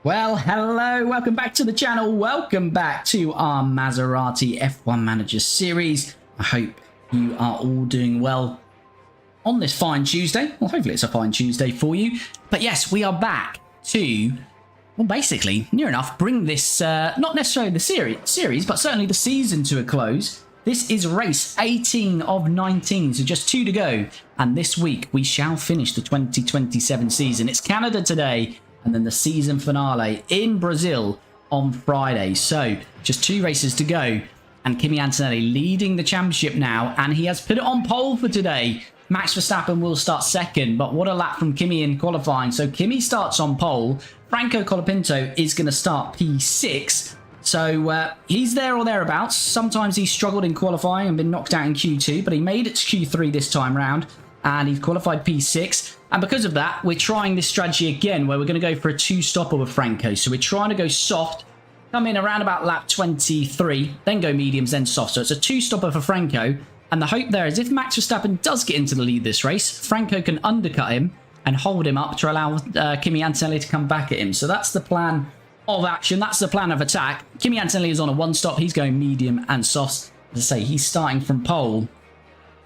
Well, hello, welcome back to the channel. Welcome back to our Maserati F1 Manager series. I hope you are all doing well on this fine Tuesday. Well, hopefully it's a fine Tuesday for you. But yes, we are back to, well, basically, near enough, bring this, not necessarily the series, but certainly the season to a close. This is race 18 of 19, so just 2 to go. And this week, we shall finish the 2027 season. It's Canada today, and then the season finale in Brazil on Friday. So just 2 races to go, and Kimi Antonelli leading the championship now, and he has put it on pole for today. Max Verstappen will start second, but what a lap from Kimi in qualifying. So Kimi starts on pole. Franco Colapinto is going to start P6. So he's there or thereabouts. Sometimes he's struggled in qualifying and been knocked out in Q2, but he made it to Q3 this time round, and he's qualified P6. And because of that, we're trying this strategy again, where we're going to go for a 2-stopper with Franco. So we're trying to go soft, come in around about lap 23, then go mediums, then soft. So it's a 2-stopper for Franco. And the hope there is if Max Verstappen does get into the lead this race, Franco can undercut him and hold him up to allow Kimi Antonelli to come back at him. So that's the plan of action. That's the plan of attack. Kimi Antonelli is on a 1-stop. He's going medium and soft. As I say, he's starting from pole.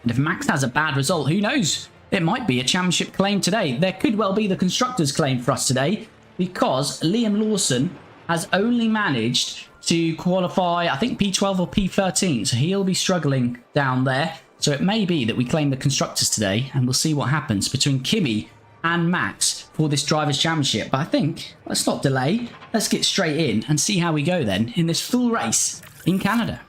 And if Max has a bad result, who knows? It might be a championship claim today. There could well be the Constructors claim for us today, because Liam Lawson has only managed to qualify, I think, P12 or P13. So he'll be struggling down there. So it may be that we claim the Constructors today, and we'll see what happens between Kimi and Max for this Drivers' Championship. But I think, let's not delay. Let's get straight in and see how we go then in this full race in Canada.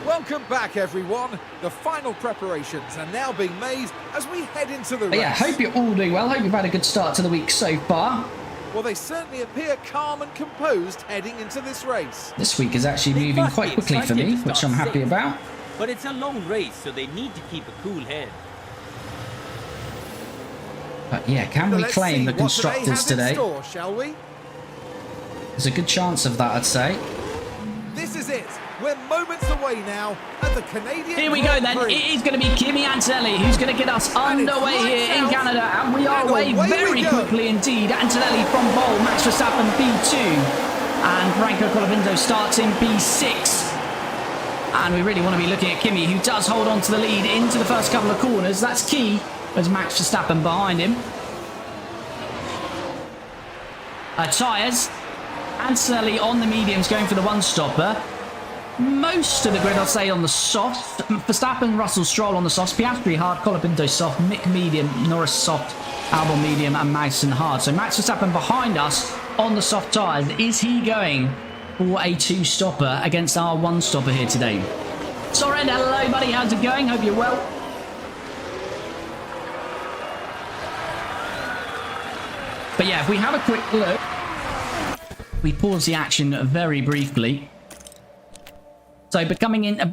Welcome back, everyone. The final preparations are now being made as we head into the race. Yeah, hope you're all doing well. Hope you've had a good start to the week so far. Well, they certainly appear calm and composed heading into this race. This week is actually moving quite quickly for me, which I'm happy about. But it's a long race, so they need to keep a cool head. But yeah, can we claim the Constructors today? Store, shall we? There's a good chance of that, I'd say. This is it. We're moments away now at the Canadian Here we go then. Grand Prix. It is going to be Kimi Antonelli who's going to get us underway here in Canada. And we are away very quickly indeed. Antonelli from pole, Max Verstappen P2. And Franco Colapinto starts in P6. And we really want to be looking at Kimi, who does hold on to the lead into the first couple of corners. That's key. There's Max Verstappen behind him. Tyres. Antonelli on the mediums going for the 1-stopper. Most of the grid, I'll say, on the soft. Verstappen, Russell, Stroll on the soft. Piastri hard, Colapinto soft, Mick medium, Norris soft, Albon medium, and Magnussen hard. So Max Verstappen behind us on the soft tyres. Is he going for a 2-stopper against our 1-stopper here today? Soren, hello buddy, how's it going? Hope you're well. But yeah, if we have a quick look, we pause the action very briefly. So, but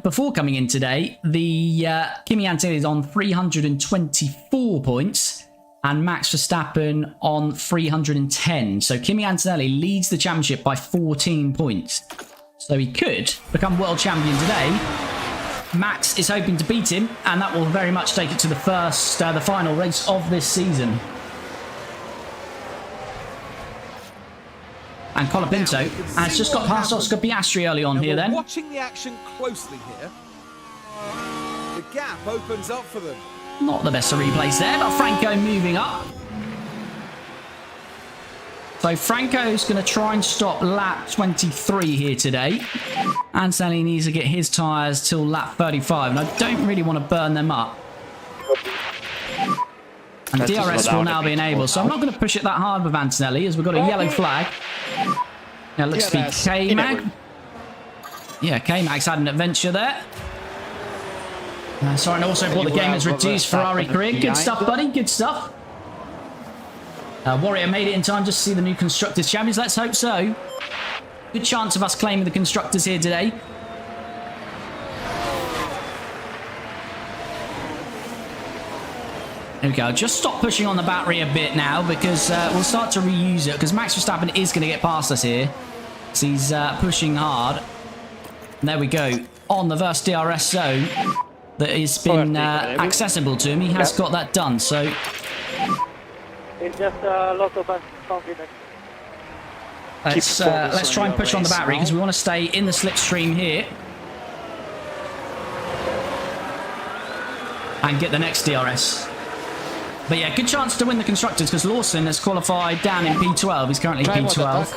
before coming in today, the Kimi Antonelli is on 324 points and Max Verstappen on 310. So Kimi Antonelli leads the championship by 14 points. So he could become world champion today. Max is hoping to beat him, and that will very much take it to the final race of this season. And Colapinto has just got past Oscar Piastri early on here then. Watching the action closely here. The gap opens up for them. Not the best of replays there, but Franco moving up. So Franco's going to try and stop lap 23 here today. Antonelli needs to get his tyres till lap 35, and I don't really want to burn them up. And DRS will now be enabled, so I'm not going to push it that hard with Antonelli, as we've got a yellow flag. Now, looks to be K-Mag. Yeah, K-Mag's had an adventure there. Sorry, and also brought the game as reduced Ferrari career. Good stuff, buddy. Good stuff. Warrior made it in time just to see the new Constructors Champions. Let's hope so. Good chance of us claiming the Constructors here today. There we go. Just stop pushing on the battery a bit now, because we'll start to reuse it, because Max Verstappen is going to get past us here. So he's pushing hard. And there we go. On the Verge DRS zone that has been accessible to him. He has got that done. So It's just a lot of confidence. Let's try and push on the battery because we want to stay in the slipstream here. And get the next DRS. But yeah, good chance to win the Constructors because Lawson has qualified down in P12. He's currently P12.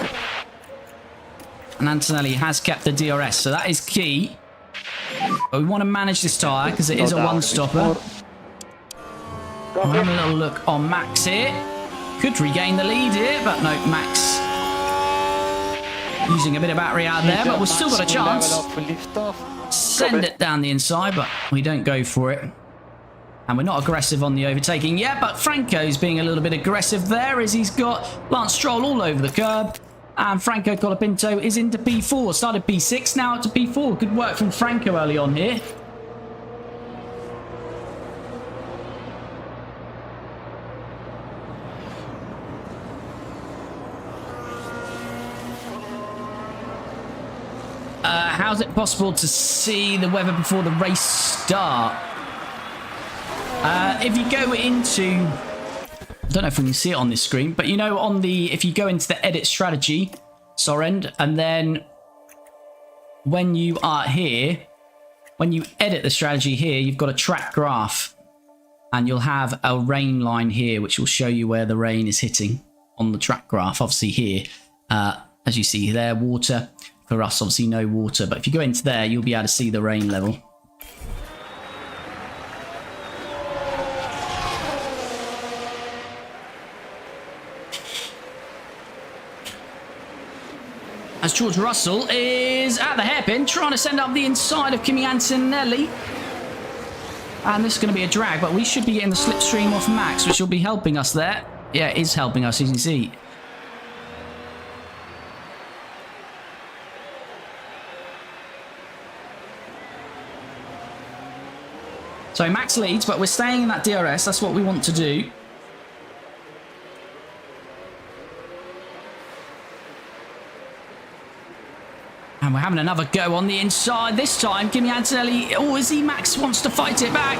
And Antonelli has kept the DRS, so that is key. But we want to manage this tyre because it is a one-stopper. We'll have a little look on Max here. Could regain the lead here, but no, Max using a bit of battery out there, but we've still got a chance. Send it down the inside, but we don't go for it. And we're not aggressive on the overtaking yet, but Franco's being a little bit aggressive there as he's got Lance Stroll all over the curb. And Franco Colapinto is into P4. Started P6, now up to P4. Good work from Franco early on here. How's it possible to see the weather before the race start? If you go into, I don't know if we can see it on this screen, but you know, if you go into the edit strategy, Sorend, and then when you are here, when you edit the strategy here, you've got a track graph and you'll have a rain line here, which will show you where the rain is hitting on the track graph. Obviously here, as you see there, water. For us, obviously no water, but if you go into there, you'll be able to see the rain level. As George Russell is at the hairpin, trying to send up the inside of Kimi Antonelli. And this is going to be a drag, but we should be getting the slipstream off Max, which will be helping us there. Yeah, it is helping us, as you can see. So Max leads, but we're staying in that DRS. That's what we want to do. And we're having another go on the inside. This time, Kimi Antonelli. Oh, is he? Max wants to fight it back.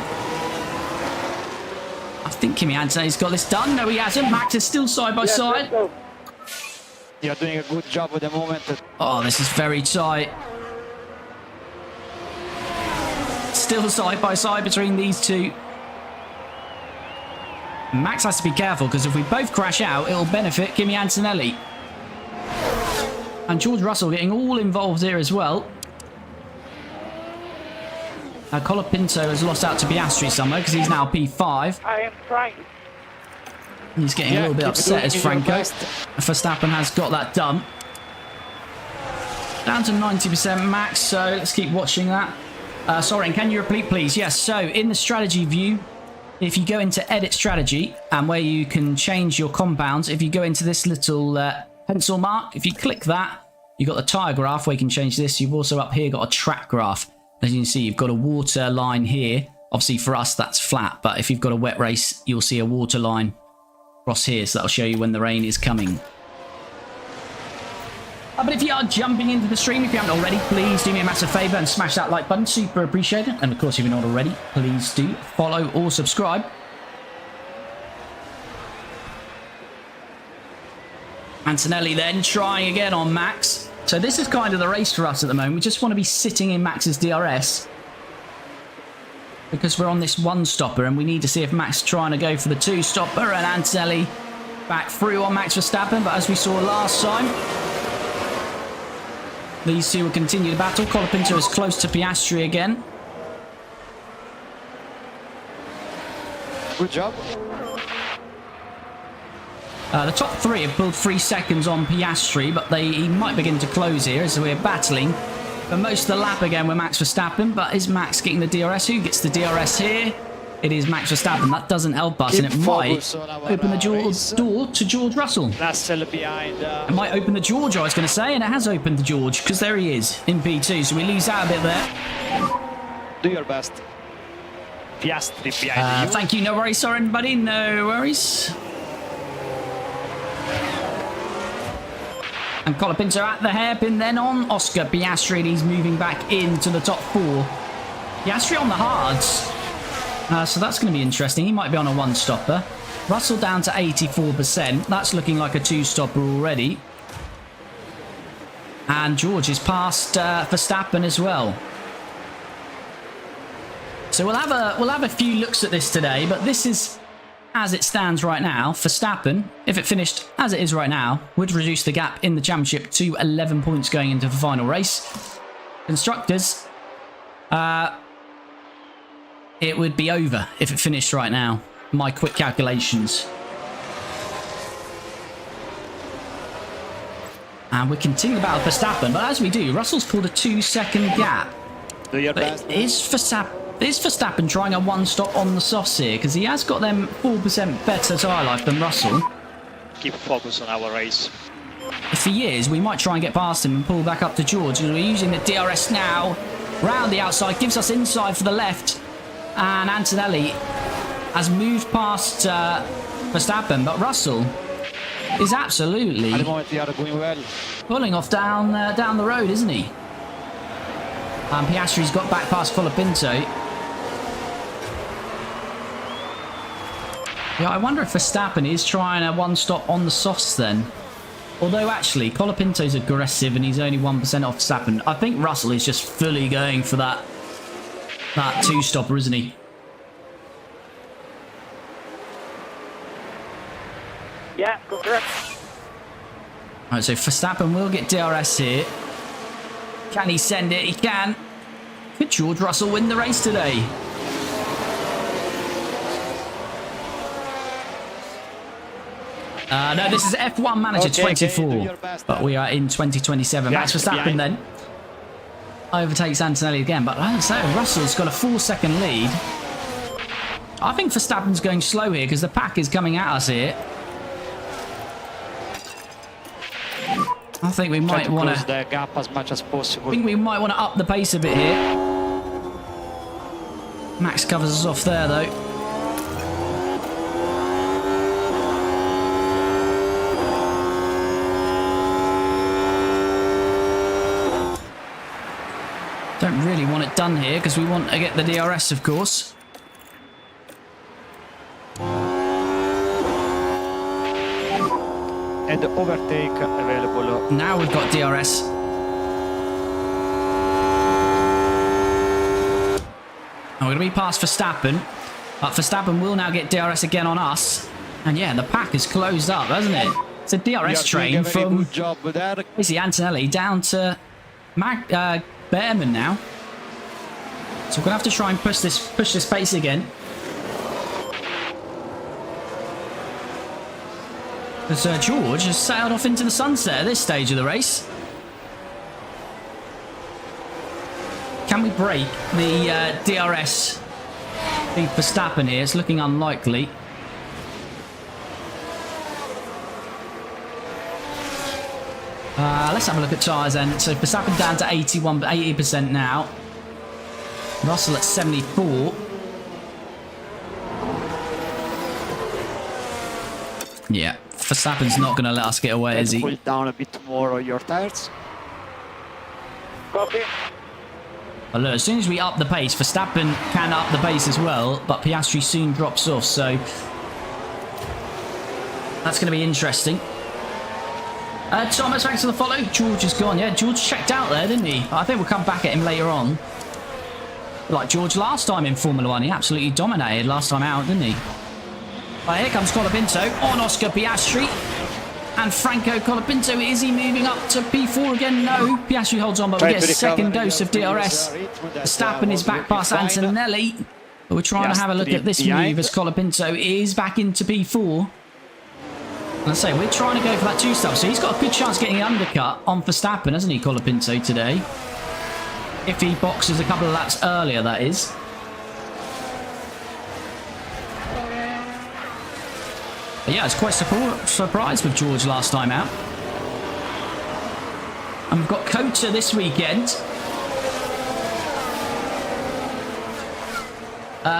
I think Kimi Antonelli's got this done. No, he hasn't. Max is still side by side. You're doing a good job at the moment. Oh, this is very tight. Still side by side between these two. Max has to be careful because if we both crash out, it'll benefit Kimi Antonelli. And George Russell getting all involved here as well. Colapinto has lost out to Piastri somewhere because he's now P5. I am trying. He's getting a little bit upset as Franco. Verstappen has got that done. Down to 90% Max, so let's keep watching that. Sorry, can you repeat, please? Yes, so in the strategy view, if you go into edit strategy and where you can change your compounds, if you go into this little pencil mark, if you click that, you've got the tyre graph where you can change this. You've also up here got a track graph. As you can see, you've got a water line here. Obviously for us, that's flat, but if you've got a wet race, you'll see a water line across here, so that'll show you when the rain is coming. But if you are jumping into the stream, if you haven't already, please do me a massive favour and smash that like button. Super appreciate it. And of course, if you're not already, please do follow or subscribe. Antonelli then trying again on Max. So this is kind of the race for us at the moment. We just want to be sitting in Max's DRS because we're on this one stopper and we need to see if Max is trying to go for the two stopper, and Antonelli back through on Max Verstappen. But as we saw last time, these two will continue the battle. Colapinto is close to Piastri again. Good job. The top three have pulled 3 seconds on Piastri, but he might begin to close here as we're battling for most of the lap again with Max Verstappen. But is Max getting the DRS? Who gets the DRS here? It is Max Verstappen. That doesn't help us, and it might open the door to George Russell. Russell behind. It might open the George, I was going to say, and it has opened the George, because there he is in P2, so we lose out a bit there. Do your best. Piastri behind you. Thank you, no worries, sorry everybody, no worries. And Colapinto at the hairpin then on Oscar Piastri, and he's moving back into the top 4. Piastri on the hards. So that's going to be interesting. He might be on a one-stopper. Russell down to 84%. That's looking like a two-stopper already. And George is past Verstappen as well. So we'll have a few looks at this today, but this is as it stands right now. Verstappen, if it finished as it is right now, would reduce the gap in the championship to 11 points going into the final race. Constructors, it would be over if it finished right now. My quick calculations. And we continue the battle for Verstappen, but as we do, Russell's pulled a 2-second gap. Do your best. Is Verstappen trying a one-stop on the softs here? Because he has got them 4% better tyre life than Russell. Keep focus on our race. If he is, we might try and get past him and pull back up to George. Because we're using the DRS now. Round the outside, gives us inside for the left. And Antonelli has moved past Verstappen, but Russell is absolutely At the moment, they are going well. pulling off down the road, isn't he? Piastri's got back past Colapinto. Yeah, I wonder if Verstappen is trying a one-stop on the softs then. Although, actually, Colapinto's aggressive and he's only 1% off Verstappen. I think Russell is just fully going for that two-stopper, isn't he? Yeah, correct. Alright, so Verstappen will get DRS here. Can he send it? He can. Could George Russell win the race today? No, this is F1 Manager 24, but we are in 2027. Max Verstappen then overtakes Antonelli again, but like I say, Russell's got a 4-second lead. I think Verstappen's going slow here because the pack is coming at us here. I think we might want to close the gap as much as possible. I think we might want to up the pace a bit here. Max covers us off there though. Don't really want it done here because we want to get the DRS, of course. And the overtake available. Now we've got DRS. And we're going to be past Verstappen. But Verstappen will now get DRS again on us. And yeah, the pack is closed up, hasn't it? It's a DRS train from basically Antonelli down to Behrman now. So we're going to have to try and push this pace again. Because George has sailed off into the sunset at this stage of the race. Can we break the DRS being Verstappen here? It's looking unlikely. Let's have a look at tyres then. So Verstappen down to 80% now. Russell at 74. Yeah, Verstappen's not going to let us get away, is he? Pull down a bit more on your tires. Copy. But look, as soon as we up the pace, Verstappen can up the pace as well, but Piastri soon drops off, so that's going to be interesting. Thomas, thanks for the follow. George is gone. Yeah, George checked out there, didn't he? I think we'll come back at him later on. Like George last time in Formula 1, he absolutely dominated last time out, didn't he? Here comes Colapinto on Oscar Piastri. And Franco Colapinto, is he moving up to P4 again? No. Piastri holds on, but we get a second dose of DRS. Verstappen is back past Antonelli. But we're trying to have a look at this move as Colapinto is back into P4. Let's say we're trying to go for that two-stop. So he's got a good chance of getting an undercut on Verstappen, hasn't he, Colapinto, today? If he boxes a couple of laps earlier, that is. But yeah, I was quite surprised with George last time out. And we've got COTA this weekend.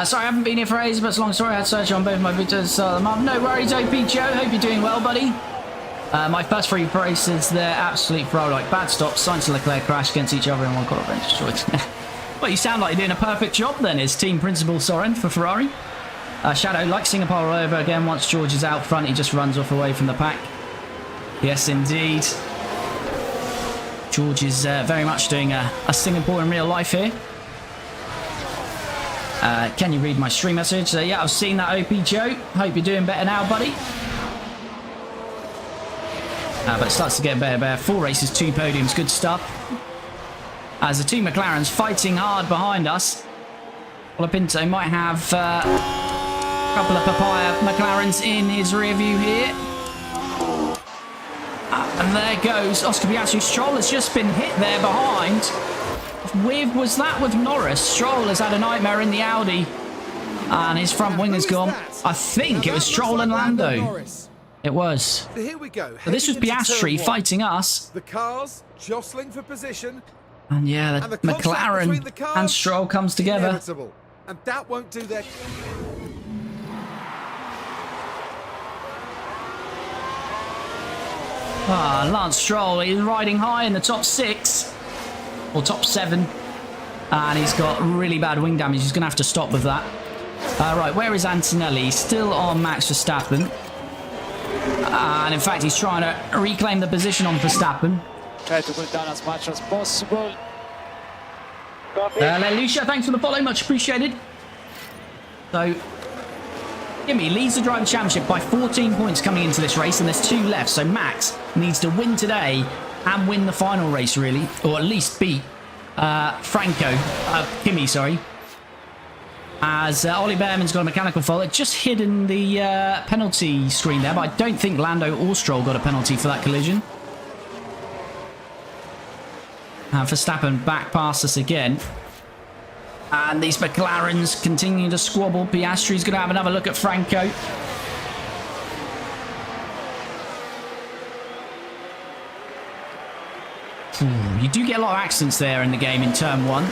Sorry, I haven't been here for ages, but it's a long story. I had surgery on both my booters. No worries, OP Joe. Hope you're doing well, buddy. My first 3 races, they're absolute pro. Like bad stops, Sainz and Leclerc crash against each other, and one got a destroyed. Well, you sound like you're doing a perfect job then, is team principal Soren for Ferrari. Shadow, like Singapore all over again, once George is out front, he just runs off away from the pack. Yes, indeed. George is very much doing a Singapore in real life here. Can you read my stream message? Yeah, I've seen that, OP Joe. Hope you're doing better now, buddy. But it starts to get better. 4 races, 2 podiums, good stuff. As the 2 McLarens fighting hard behind us. Colapinto might have a couple of papaya McLarens in his rear view here. And there goes Oscar Piastri. Stroll has just been hit there behind. Was that with Norris? Stroll has had a nightmare in the Audi. And his front wing has gone. I think it was Stroll and Lando. It was. So here we go. So this was Piastri fighting us. The cars jostling for position. And yeah, the McLaren and Stroll comes together. Inevitable. And that won't do their... Lance Stroll is riding high in the top 6. Or top 7. And he's got really bad wing damage. He's going to have to stop with that. Right, where is Antonelli? Still on Max Verstappen. And in fact, he's trying to reclaim the position on Verstappen. Try to go down as much as possible. Lucia, thanks for the follow. Much appreciated. So, Kimi leads the Driver Championship by 14 points coming into this race, and there's 2 left. So Max needs to win today and win the final race, really. Or at least beat Kimi, sorry. As Ollie Behrman's got a mechanical fault. It just hidden the penalty screen there, but I don't think Lando or Stroll got a penalty for that collision. And Verstappen back past us again. And these McLarens continue to squabble. Piastri's going to have another look at Franco. You do get a lot of accidents there in the game in turn 1.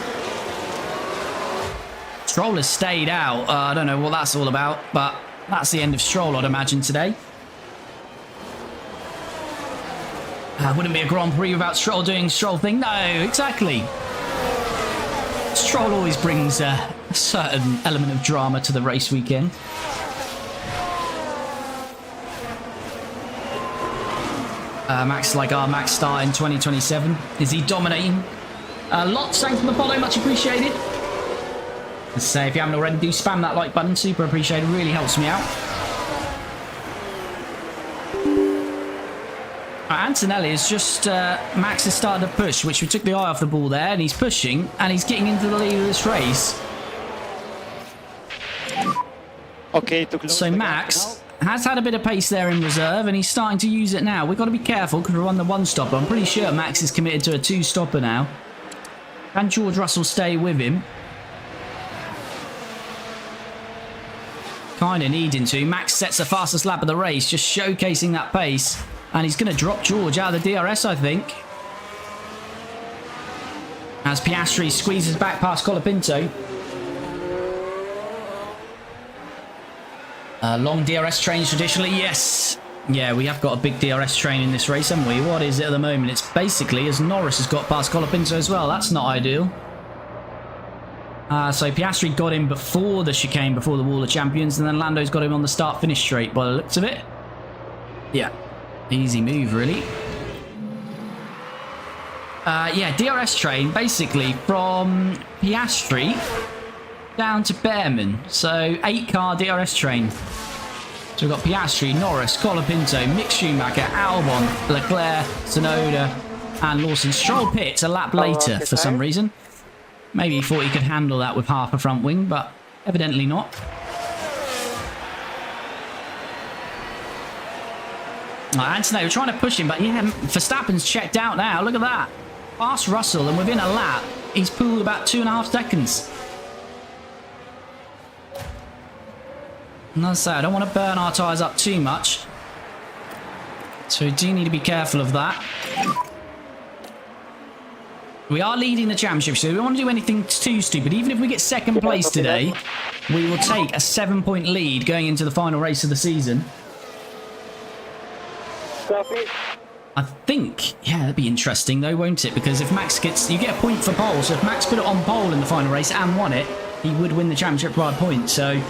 Stroll has stayed out. I don't know what that's all about, but that's the end of Stroll, I'd imagine, today. Wouldn't be a Grand Prix without Stroll doing Stroll thing. No, exactly. Stroll always brings a certain element of drama to the race weekend. Max, like our Max start in 2027. Is he dominating? Lots, thanks for the follow, much appreciated. Let's say, if you haven't already, do spam that like button, super appreciated, really helps me out. Antonelli is just, Max has started to push, which we took the eye off the ball there, and he's pushing, and he's getting into the lead of this race. Okay, so Max has had a bit of pace there in reserve, and he's starting to use it now. We've got to be careful because we're on the 1-stopper. I'm pretty sure Max is committed to a 2-stopper now. Can George Russell stay with him? Kind of needing to. Max sets the fastest lap of the race, just showcasing that pace. And he's going to drop George out of the DRS, I think. As Piastri squeezes back past Colapinto. Long DRS trains traditionally, yes. Yeah, we have got a big DRS train in this race, haven't we? What is it at the moment? It's basically as Norris has got past Colapinto as well. That's not ideal. So Piastri got him before the chicane, before the Wall of Champions, and then Lando's got him on the start-finish straight by the looks of it. Yeah. Easy move, really. Yeah, DRS train, basically, from Piastri down to Behrman. So, 8-car DRS train. So, we've got Piastri, Norris, Colapinto, Mick Schumacher, Albon, Leclerc, Tsunoda, and Lawson. Stroll pits a lap later for some reason. Maybe he thought he could handle that with half a front wing, but evidently not. Antonelli, we're trying to push him, but yeah, Verstappen's checked out now. Look at that. Past Russell, and within a lap, he's pulled about 2.5 seconds. And as I say, I don't want to burn our tyres up too much. So we do need to be careful of that. We are leading the championship, so we don't want to do anything too stupid. Even if we get second place today, we will take a 7-point lead going into the final race of the season. I think, yeah, that'd be interesting though, won't it? Because if Max gets, you get a point for pole, so if Max put it on pole in the final race and won it, he would win the championship by a point. So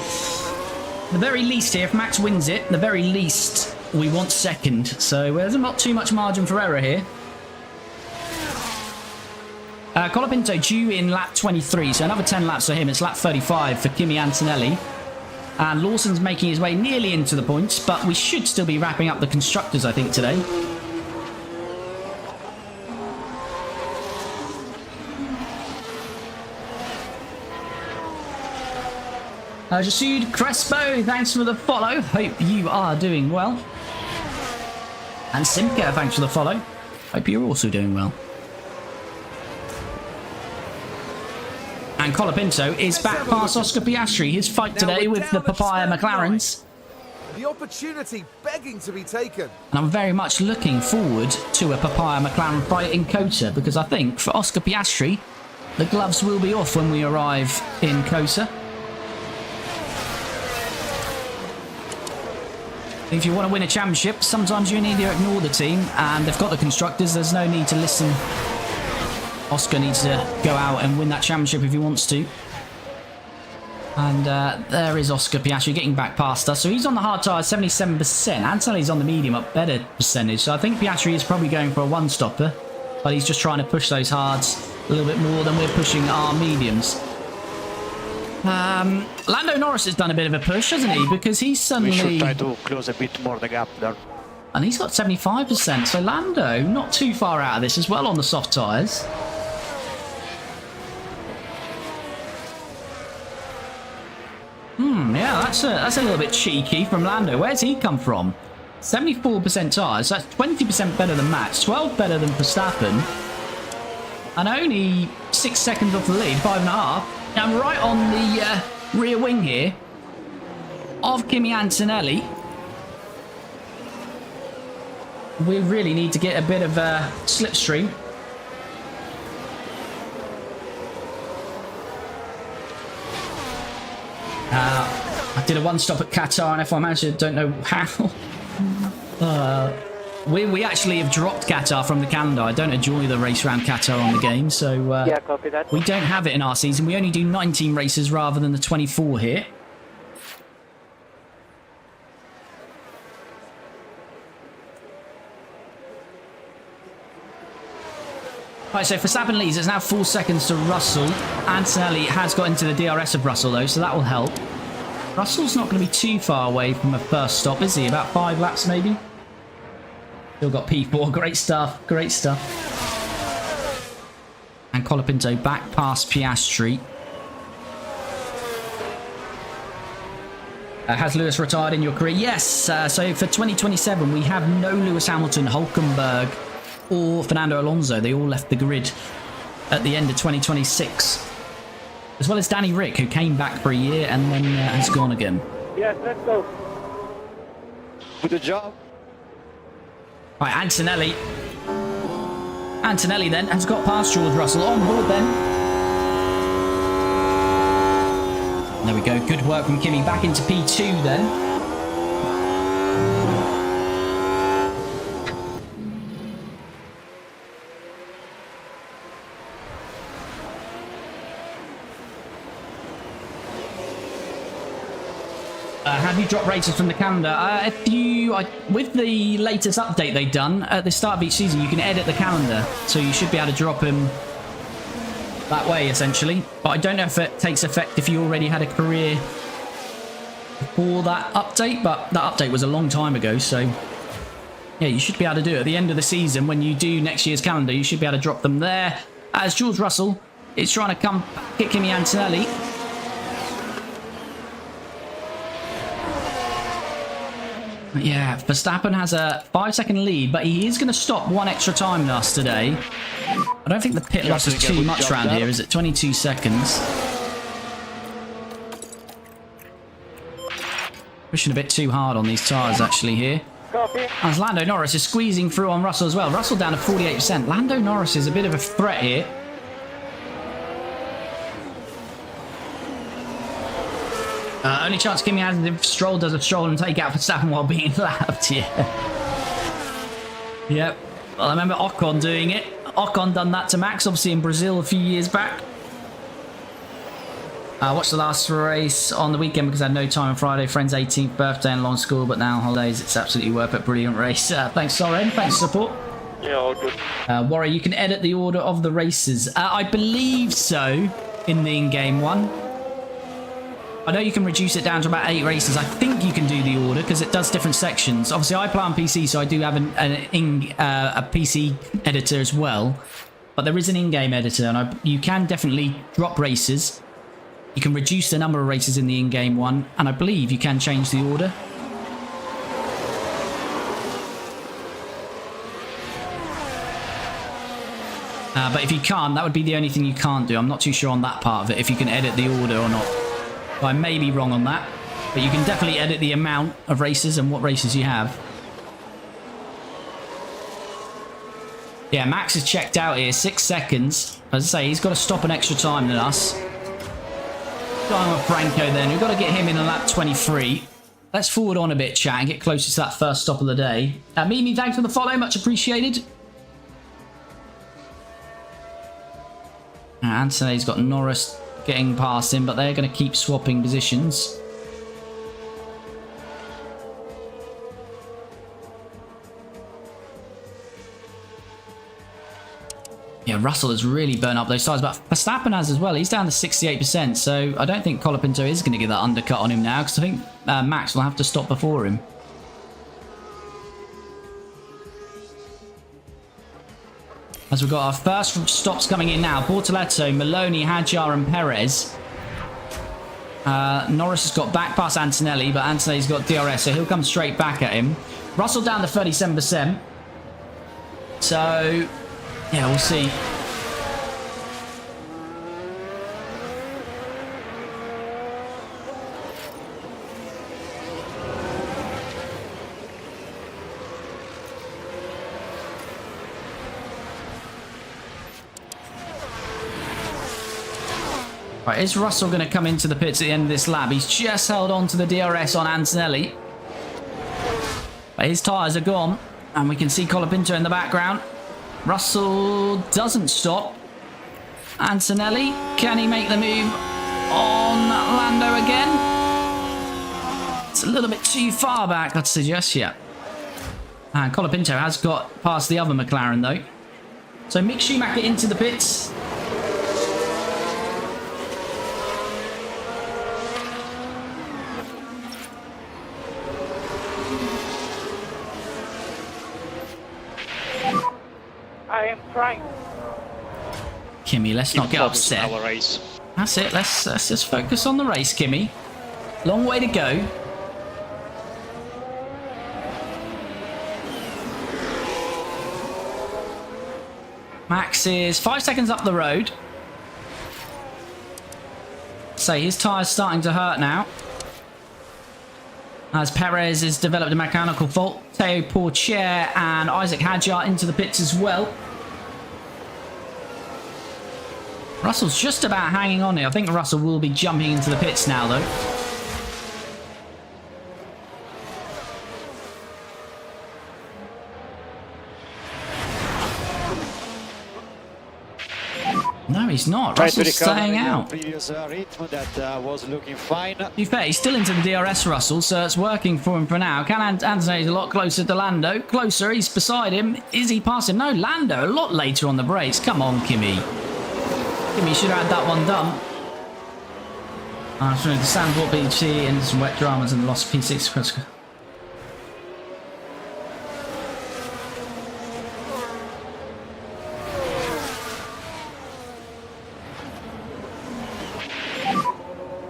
The very least here, if Max wins it, the very least we want second. So there's not too much margin for error here. Colapinto due in lap 23, so another 10 laps for him. It's lap 35 for Kimi Antonelli. And Lawson's making his way nearly into the points, but we should still be wrapping up the constructors, I think, today. Jasud Crespo, thanks for the follow. Hope you are doing well. And Simca, thanks for the follow. Hope you're also doing well. And Colapinto is back past Oscar Piastri. His fight today with the Papaya McLarens. The opportunity begging to be taken. And I'm very much looking forward to a Papaya McLaren fight in COTA, because I think for Oscar Piastri, the gloves will be off when we arrive in COTA. If you want to win a championship, sometimes you need to ignore the team, and they've got the constructors. There's no need to listen. Oscar needs to go out and win that championship if he wants to. And there is Oscar Piastri getting back past us. So he's on the hard tyre, 77%. Antonelli's on the medium, up better percentage. So I think Piastri is probably going for a one-stopper, but he's just trying to push those hards a little bit more than we're pushing our mediums. Lando Norris has done a bit of a push, hasn't he? Because he's suddenly... We should try to close a bit more the gap there. And he's got 75%. So Lando, not too far out of this as well on the soft tyres. Yeah, that's a little bit cheeky from Lando. Where's he come from? 74% tyres. So that's 20% better than Max. 12 better than Verstappen. And only 6 seconds off the lead, 5.5. I'm right on the rear wing here of Kimi Antonelli. We really need to get a bit of a slipstream. I did a one-stop at Qatar and F1 Manager, don't know how. We actually have dropped Qatar from the calendar. I don't enjoy the race around Qatar on the game, so Yeah, copy that. we don't have it in our season. We only do 19 races rather than the 24 here. Right, so Verstappen leads. It's now 4 seconds to Russell. Antonelli has got into the DRS of Russell, though, so that will help. Russell's not going to be too far away from a first stop, is he? About 5 laps, maybe? Still got P4. Great stuff. Great stuff. And Colapinto back past Piastri. Has Lewis retired in your career? Yes. So for 2027, we have no Lewis Hamilton, Hulkenberg, or Fernando Alonso. They all left the grid at the end of 2026. As well as Danny Rick, who came back for a year and then has gone again. Yes, let's go. Good job. Right, Antonelli. Antonelli then has got past George Russell. On board then. There we go. Good work from Kimi. Back into P2 then. Have you dropped races from the calendar? With the latest update they've done, at the start of each season, you can edit the calendar. So you should be able to drop them that way, essentially. But I don't know if it takes effect if you already had a career before that update. But that update was a long time ago, so... yeah, you should be able to do it. At the end of the season, when you do next year's calendar, you should be able to drop them there. As George Russell is trying to come get Kimi Antonelli. Yeah, Verstappen has a 5-second lead, but he is going to stop one extra time than us today. I don't think the pit loss is too much around here, is it? 22 seconds. Pushing a bit too hard on these tyres, actually, here. Copy. As Lando Norris is squeezing through on Russell as well. Russell down to 48%. Lando Norris is a bit of a threat here. Only chance Kimi has is if Stroll does a Stroll and take out Verstappen while being lapped. Yeah. Yep. Well, I remember Ocon doing it. Ocon done that to Max, obviously in Brazil a few years back. Watched the last race on the weekend because I had no time on Friday. Friend's 18th birthday and long school, but now holidays. It's absolutely worth it. Brilliant race. Thanks, Soren. Thanks for support. Yeah, all good. Warrior, you can edit the order of the races. I believe so in the in-game one. I know you can reduce it down to about 8 races. I think you can do the order because it does different sections. Obviously, I play on PC, so I do have a PC editor as well. But there is an in-game editor, and you can definitely drop races. You can reduce the number of races in the in-game one, and I believe you can change the order. But if you can't, that would be the only thing you can't do. I'm not too sure on that part of it, if you can edit the order or not. I may be wrong on that, but you can definitely edit the amount of races and what races you have. Yeah, Max is checked out here, 6 seconds. As I say, he's got to stop an extra time than us. Going with Franco then, we've got to get him in on lap 23. Let's forward on a bit, chat, and get closer to that first stop of the day. Mimi, thanks for the follow, much appreciated. Anthony's got Norris getting past him, but they're going to keep swapping positions. Yeah, Russell has really burnt up those tires, but Verstappen has as well. He's down to 68%, so I don't think Colapinto is going to get that undercut on him now, because I think Max will have to stop before him. As we've got our first stops coming in now. Bortoleto, Maloney, Hadjar and Perez. Norris has got back past Antonelli, but Antonelli's got DRS, so he'll come straight back at him. Russell down to 37%. So, yeah, we'll see. Right, is Russell going to come into the pits at the end of this lap? He's just held on to the DRS on Antonelli. But his tyres are gone. And we can see Colapinto in the background. Russell doesn't stop. Antonelli, can he make the move on Lando again? It's a little bit too far back, I'd suggest, yeah. And Colapinto has got past the other McLaren, though. So Mick Schumacher into the pits. I am trying. Kimi, let's not get upset. Our race. That's it. Let's just focus on the race, Kimi. Long way to go. Max is 5 seconds up the road. So his tyre's starting to hurt now. As Perez has developed a mechanical fault. Teo Pourchaire and Isaac Hadjar into the pits as well. Russell's just about hanging on here. I think Russell will be jumping into the pits now, though. No, he's not. Russell's staying out. Previous rhythm that was looking fine. To be fair, he's still into the DRS, Russell, so it's working for him for now. Can Anthony's a lot closer to Lando. Closer, he's beside him. Is he past him? No, Lando, a lot later on the brakes. Come on, Kimi. Kimi should have had that one done. Through the Sandport BT and some wet dramas and the lost P6 critical.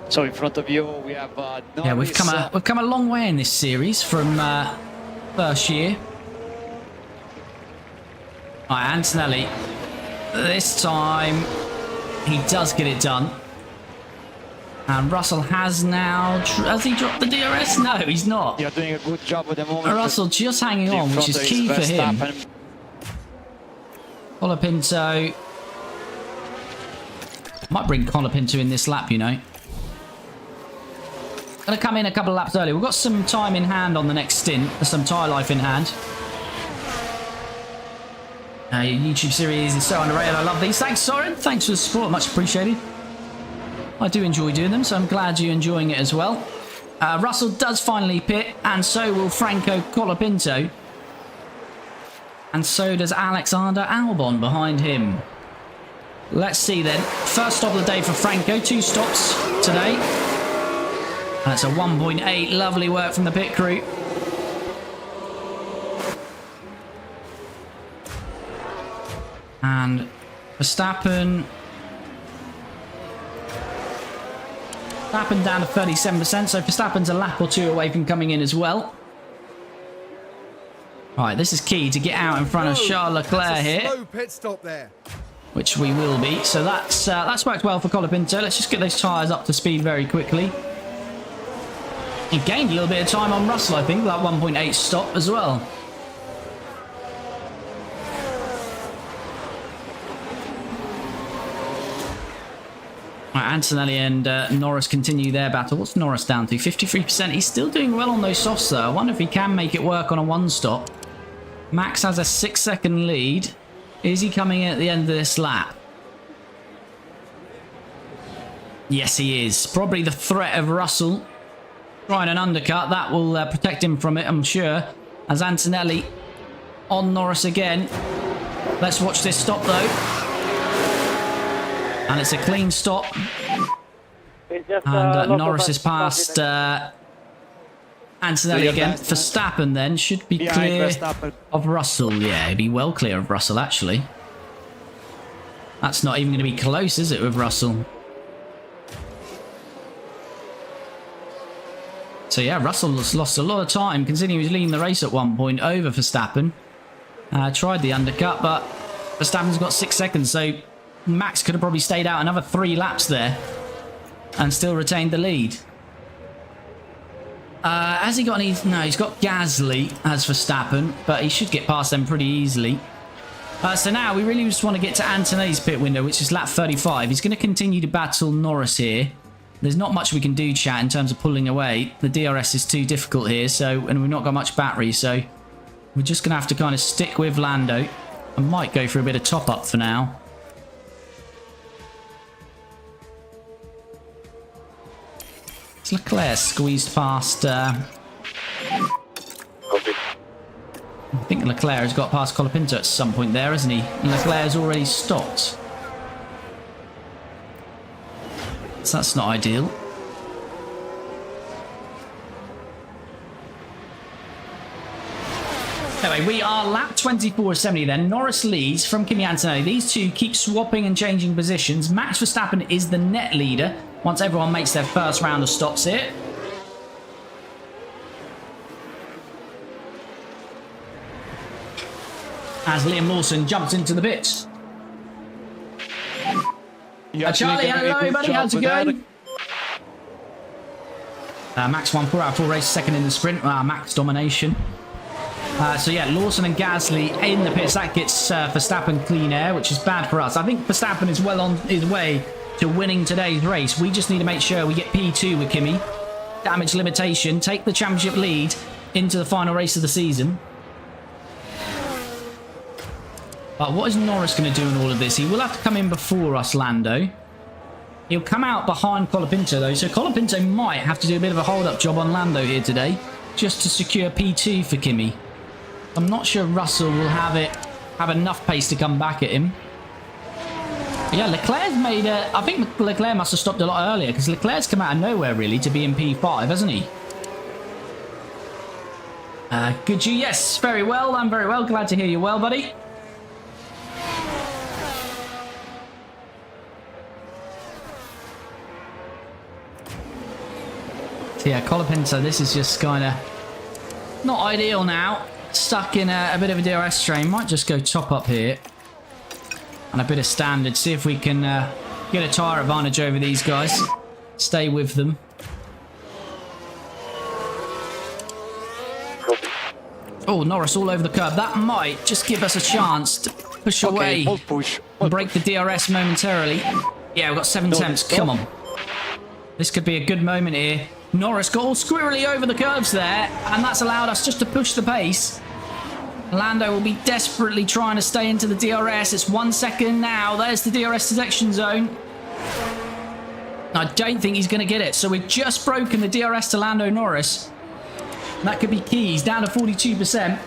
So in front of you we have yeah, we've come a long way in this series from first year. Right, Antonelli. This time he does get it done. And Russell has now... Has he dropped the DRS? No, he's not. You're doing a good job at the moment. Russell just hanging on, which is key for him. Colapinto. Might bring Colapinto in this lap, you know. Gonna come in a couple of laps early. We've got some time in hand on the next stint. There's some tyre life in hand. Your YouTube series is so underrated. I love these. Thanks, Soren. Thanks for the support. Much appreciated. I do enjoy doing them, so I'm glad you're enjoying it as well. Russell does finally pit, and so will Franco Colapinto. And so does Alexander Albon behind him. Let's see then. First stop of the day for Franco. 2 stops today. That's a 1.8. Lovely work from the pit crew. And Verstappen down to 37%, so Verstappen's a lap or 2 away from coming in as well. Right, this is key to get out in front of Charles Leclerc here. Slow pit stop there. Which we will be. So that's worked well for Colapinto. Let's just get those tyres up to speed very quickly. He gained a little bit of time on Russell, I think, that 1.8 stop as well. Right, Antonelli and Norris continue their battle. What's Norris down to? 53%. He's still doing well on those softs, though. I wonder if he can make it work on a 1 stop. Max has a 6-second lead. Is he coming in at the end of this lap? Yes, he is. Probably the threat of Russell trying an undercut. That will protect him from it, I'm sure. As Antonelli on Norris again. Let's watch this stop, though. And it's a clean stop. It's just, And Norris is past Antonelli again. Verstappen then should be clear of Russell. Yeah, he'd be well clear of Russell, actually. That's not even going to be close, is it, with Russell? So yeah, Russell has lost a lot of time, considering he was leading the race at one point over Verstappen. Tried the undercut, but Verstappen's got 6 seconds, so Max could have probably stayed out another 3 laps there and still retained the lead. Has he got any? No, he's got Gasly as Verstappen, but he should get past them pretty easily. So now we really just want to get to Antonelli's pit window, which is lap 35. He's going to continue to battle Norris here. There's not much we can do, chat, in terms of pulling away. The DRS is too difficult here, and we've not got much battery, so we're just going to have to kind of stick with Lando. I might go for a bit of top-up for now. Leclerc squeezed past. I think Leclerc has got past Colapinto at some point there, hasn't he? And Leclerc has already stopped. So that's not ideal. Anyway, we are lap 24.70 then. Norris leads from Kimi Antonelli. These two keep swapping and changing positions. Max Verstappen is the net leader once everyone makes their first round of stops here. As Liam Lawson jumps into the pits. Charlie, hello buddy, how's it going? Max won 4 out of 4 races, second in the sprint. Max domination. So yeah, Lawson and Gasly in the pits. That gets Verstappen clean air, which is bad for us. I think Verstappen is well on his way to winning today's race. We just need to make sure we get P2 with Kimi. Damage limitation, take the championship lead into the final race of the season. But what is Norris going to do in all of this? He will have to come in before us, Lando. He'll come out behind Colapinto, though. So Colapinto might have to do a bit of a hold-up job on Lando here today, just to secure P2 for Kimi. I'm not sure Russell will have enough pace to come back at him. But yeah, Leclerc's made I think Leclerc must have stopped a lot earlier, because Leclerc's come out of nowhere, really, to be in P5, hasn't he? Good you? Yes, very well. I'm very well. Glad to hear you well, buddy. So yeah, Colapinto, this is just kind of not ideal now. Stuck in a bit of a DRS strain. Might just go top up here. And a bit of standard. See if we can get a tyre advantage over these guys. Stay with them. Oh, Norris all over the curb. That might just give us a chance to push away. And break the DRS momentarily. Yeah, we've got 7 temps. Come on. This could be a good moment here. Norris got all squirrely over the curves there, and that's allowed us just to push the pace. Lando will be desperately trying to stay into the DRS. It's 1 second now. There's the DRS detection zone. I don't think he's going to get it. So we've just broken the DRS to Lando Norris. That could be key. He's down to 42%.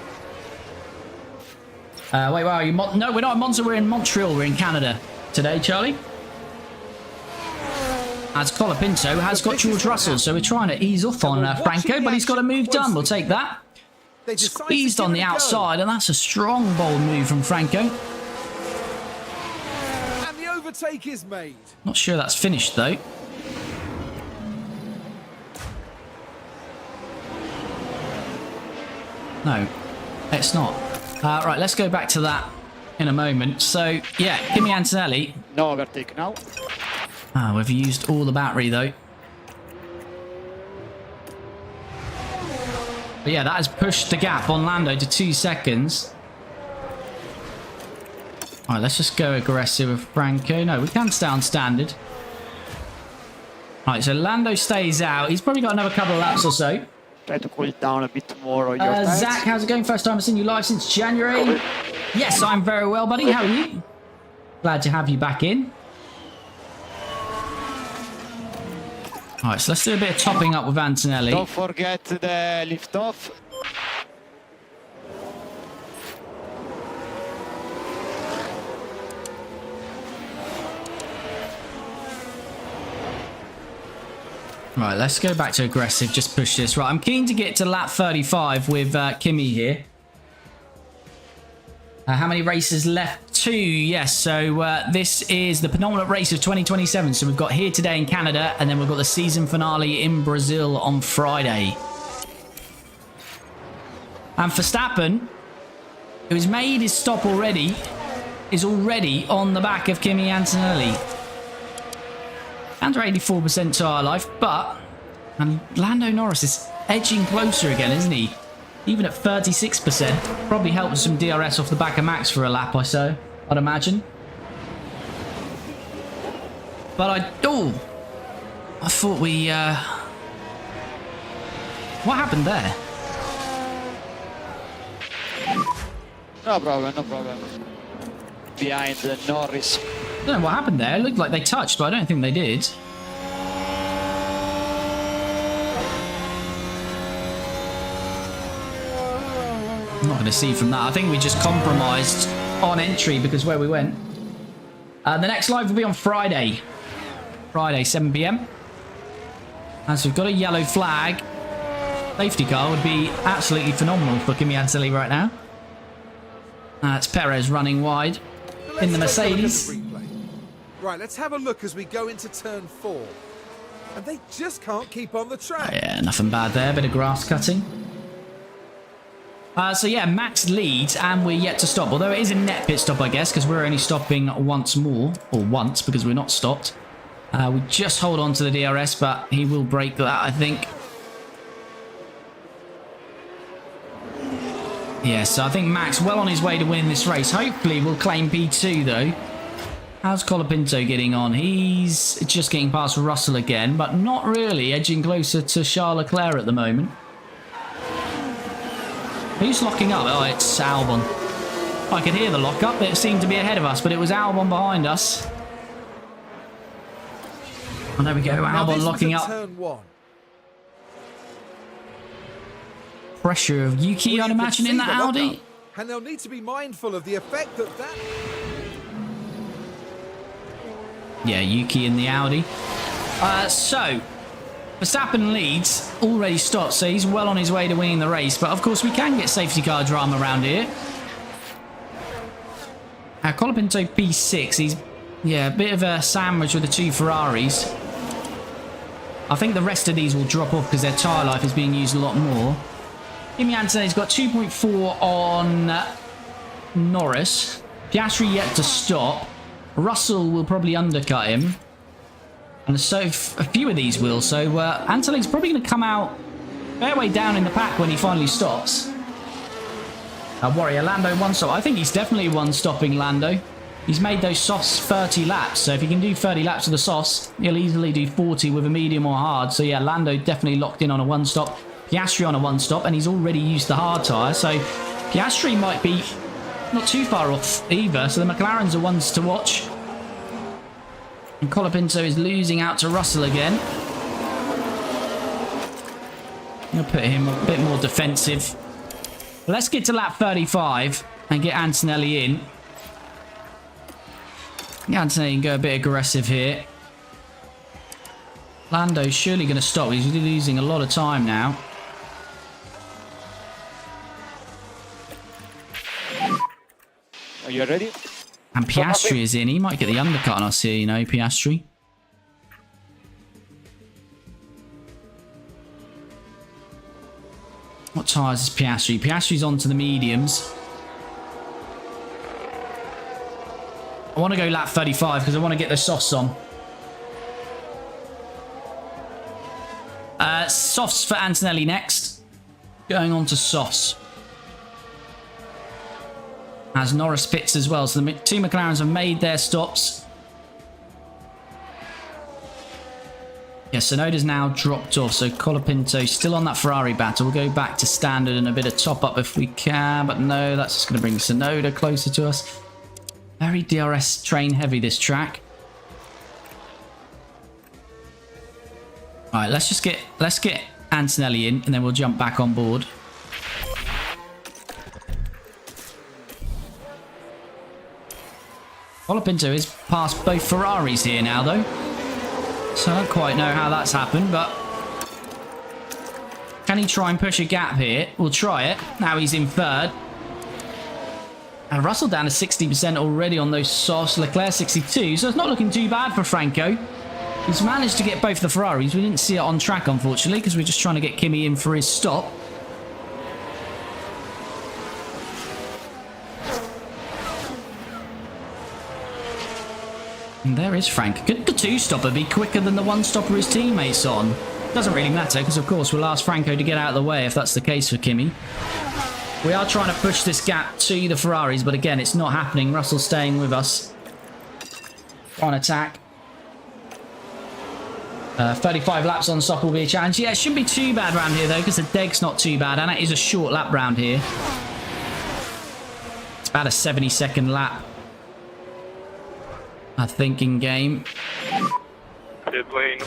Wait, where are you? No, we're not in Monza. We're in Montreal. We're in Canada today, Charlie. As Colapinto has got George Russell. So we're trying to ease off on Franco, but he's got a move done. We'll take that. Squeezed on the outside, and that's a strong, bold move from Franco. And the overtake is made. Not sure that's finished, though. No, it's not. Right, let's go back to that in a moment. So, yeah, Kimi Antonelli. No overtake now. We've used all the battery, though. But yeah, that has pushed the gap on Lando to 2 seconds. Alright, let's just go aggressive with Franco. No, we can stay on standard. Alright, so Lando stays out. He's probably got another couple of laps or so. Try to cool down a bit more on your tires. Zach, how's it going? First time I've seen you live since January. Yes, I'm very well, buddy. How are you? Glad to have you back in. Alright, so let's do a bit of topping up with Antonelli. Don't forget the lift off. Right, let's go back to aggressive. Just push this. Right, I'm keen to get to lap 35 with Kimi here. How many races left? 2, yes. So this is the penultimate race of 2027. So we've got here today in Canada, and then we've got the season finale in Brazil on Friday. And Verstappen, who's made his stop already, is already on the back of Kimi Antonelli. Under 84% tyre life, but and Lando Norris is edging closer again, isn't he? Even at 36%, probably helps some DRS off the back of Max for a lap or so, I'd imagine. But I thought we what happened there? No problem, no problem. Behind Norris. I don't know what happened there. It looked like they touched, but I don't think they did. I'm not going to see from that. I think we just compromised on entry because where we went. The next live will be on Friday. Friday, 7 PM. And so we've got a yellow flag. Safety car would be absolutely phenomenal for Kimi Antonelli right now. It's Perez running wide in the Mercedes. Right, let's have a look as we go into turn 4. And they just can't keep on the track. Yeah, nothing bad there. Bit of grass cutting. So yeah, Max leads and we're yet to stop. Although it is a net pit stop, I guess, because we're only stopping once more. Or once, because we're not stopped. We just hold on to the DRS, but he will break that, I think. Yeah, so I think Max well on his way to winning this race. Hopefully we'll claim P2 though. How's Colapinto getting on? He's just getting past Russell again, but not really, edging closer to Charles Leclerc at the moment. Who's locking up? Oh, it's Albon. I could hear the lock-up. It seemed to be ahead of us, but it was Albon behind us. Oh, there we go. Albon locking up. Turn 1. Pressure of Yuki, I'd imagine, in that Audi. And they'll need to be mindful of the effect that Yeah, Yuki in the Audi. So, Verstappen leads, already stopped, so he's well on his way to winning the race. But of course, we can get safety car drama around here. Colapinto P6, he's, yeah, a bit of a sandwich with the 2 Ferraris. I think the rest of these will drop off because their tyre life is being used a lot more. Kimi Antonelli's got 2.4 on Norris. Piastri yet to stop. Russell will probably undercut him. And so a few of these will. So Antonelli's probably going to come out fair way down in the pack when he finally stops. Warrior, Lando one stop. I think he's definitely one stopping Lando. He's made those softs 30 laps. So if he can do 30 laps with the softs, he'll easily do 40 with a medium or hard. So yeah, Lando definitely locked in on a one stop. Piastri on a one stop, and he's already used the hard tyre. So Piastri might be not too far off either. So the McLarens are ones to watch. And Colapinto is losing out to Russell again. I'm going to put him a bit more defensive. Let's get to lap 35 and get Antonelli in. Antonelli can go a bit aggressive here. Lando's surely going to stop. He's losing a lot of time now. Are you ready? And Piastri is in. He might get the undercut on us here, you know, Piastri. What tyres is Piastri? Piastri's onto the mediums. I want to go lap 35 because I want to get the softs on. Softs for Antonelli next. Going on to softs. As Norris pits as well. So the two McLarens have made their stops. Yeah, Sonoda's now dropped off. So Colapinto still on that Ferrari battle. We'll go back to standard and a bit of top up if we can. But no, that's just going to bring Sonoda closer to us. Very DRS train heavy, this track. All right, let's get Antonelli in and then we'll jump back on board. Colapinto is past both Ferraris here now, though. So I don't quite know how that's happened, but can he try and push a gap here? We'll try it. Now he's in third. And Russell down to 60% already on those softs. Leclerc 62, so it's not looking too bad for Franco. He's managed to get both the Ferraris. We didn't see it on track, unfortunately, because we're just trying to get Kimi in for his stop. And there is Frank. Could the two-stopper be quicker than the one-stopper his teammate's on? Doesn't really matter, because of course we'll ask Franco to get out of the way if that's the case for Kimi. We are trying to push this gap to the Ferraris, but again, it's not happening. Russell's staying with us. On attack. 35 laps on stop will be a challenge. Yeah, it shouldn't be too bad round here, though, because the deck's not too bad, and it is a short lap round here. It's about a 70-second lap, I think, in game. Pit lane.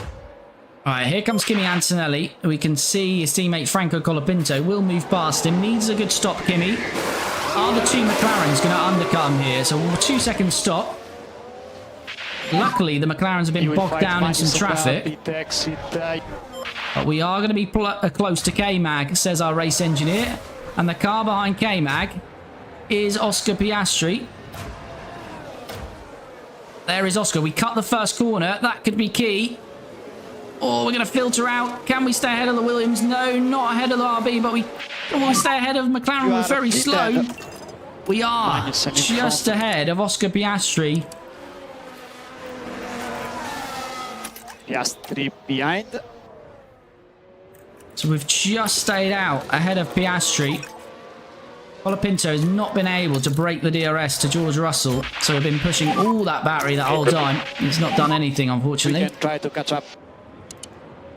Alright, here comes Kimi Antonelli. We can see his teammate Franco Colapinto will move past him. Needs a good stop, Kimi. Are the two McLarens going to undercut him here? So 2 second stop. Luckily, the McLarens have been bogged down in some traffic. But we are going to be close to K-Mag, says our race engineer. And the car behind K-Mag is Oscar Piastri. There is Oscar. We cut the first corner. That could be key. Oh, we're going to filter out. Can we stay ahead of the Williams? No, not ahead of the RB, but we stay ahead of McLaren. We're very slow. We are just ahead of Oscar Piastri. Piastri behind. So we've just stayed out ahead of Piastri. Colapinto has not been able to break the DRS to George Russell, so we've been pushing all that battery that whole time. It's not done anything, unfortunately. We can try to catch up.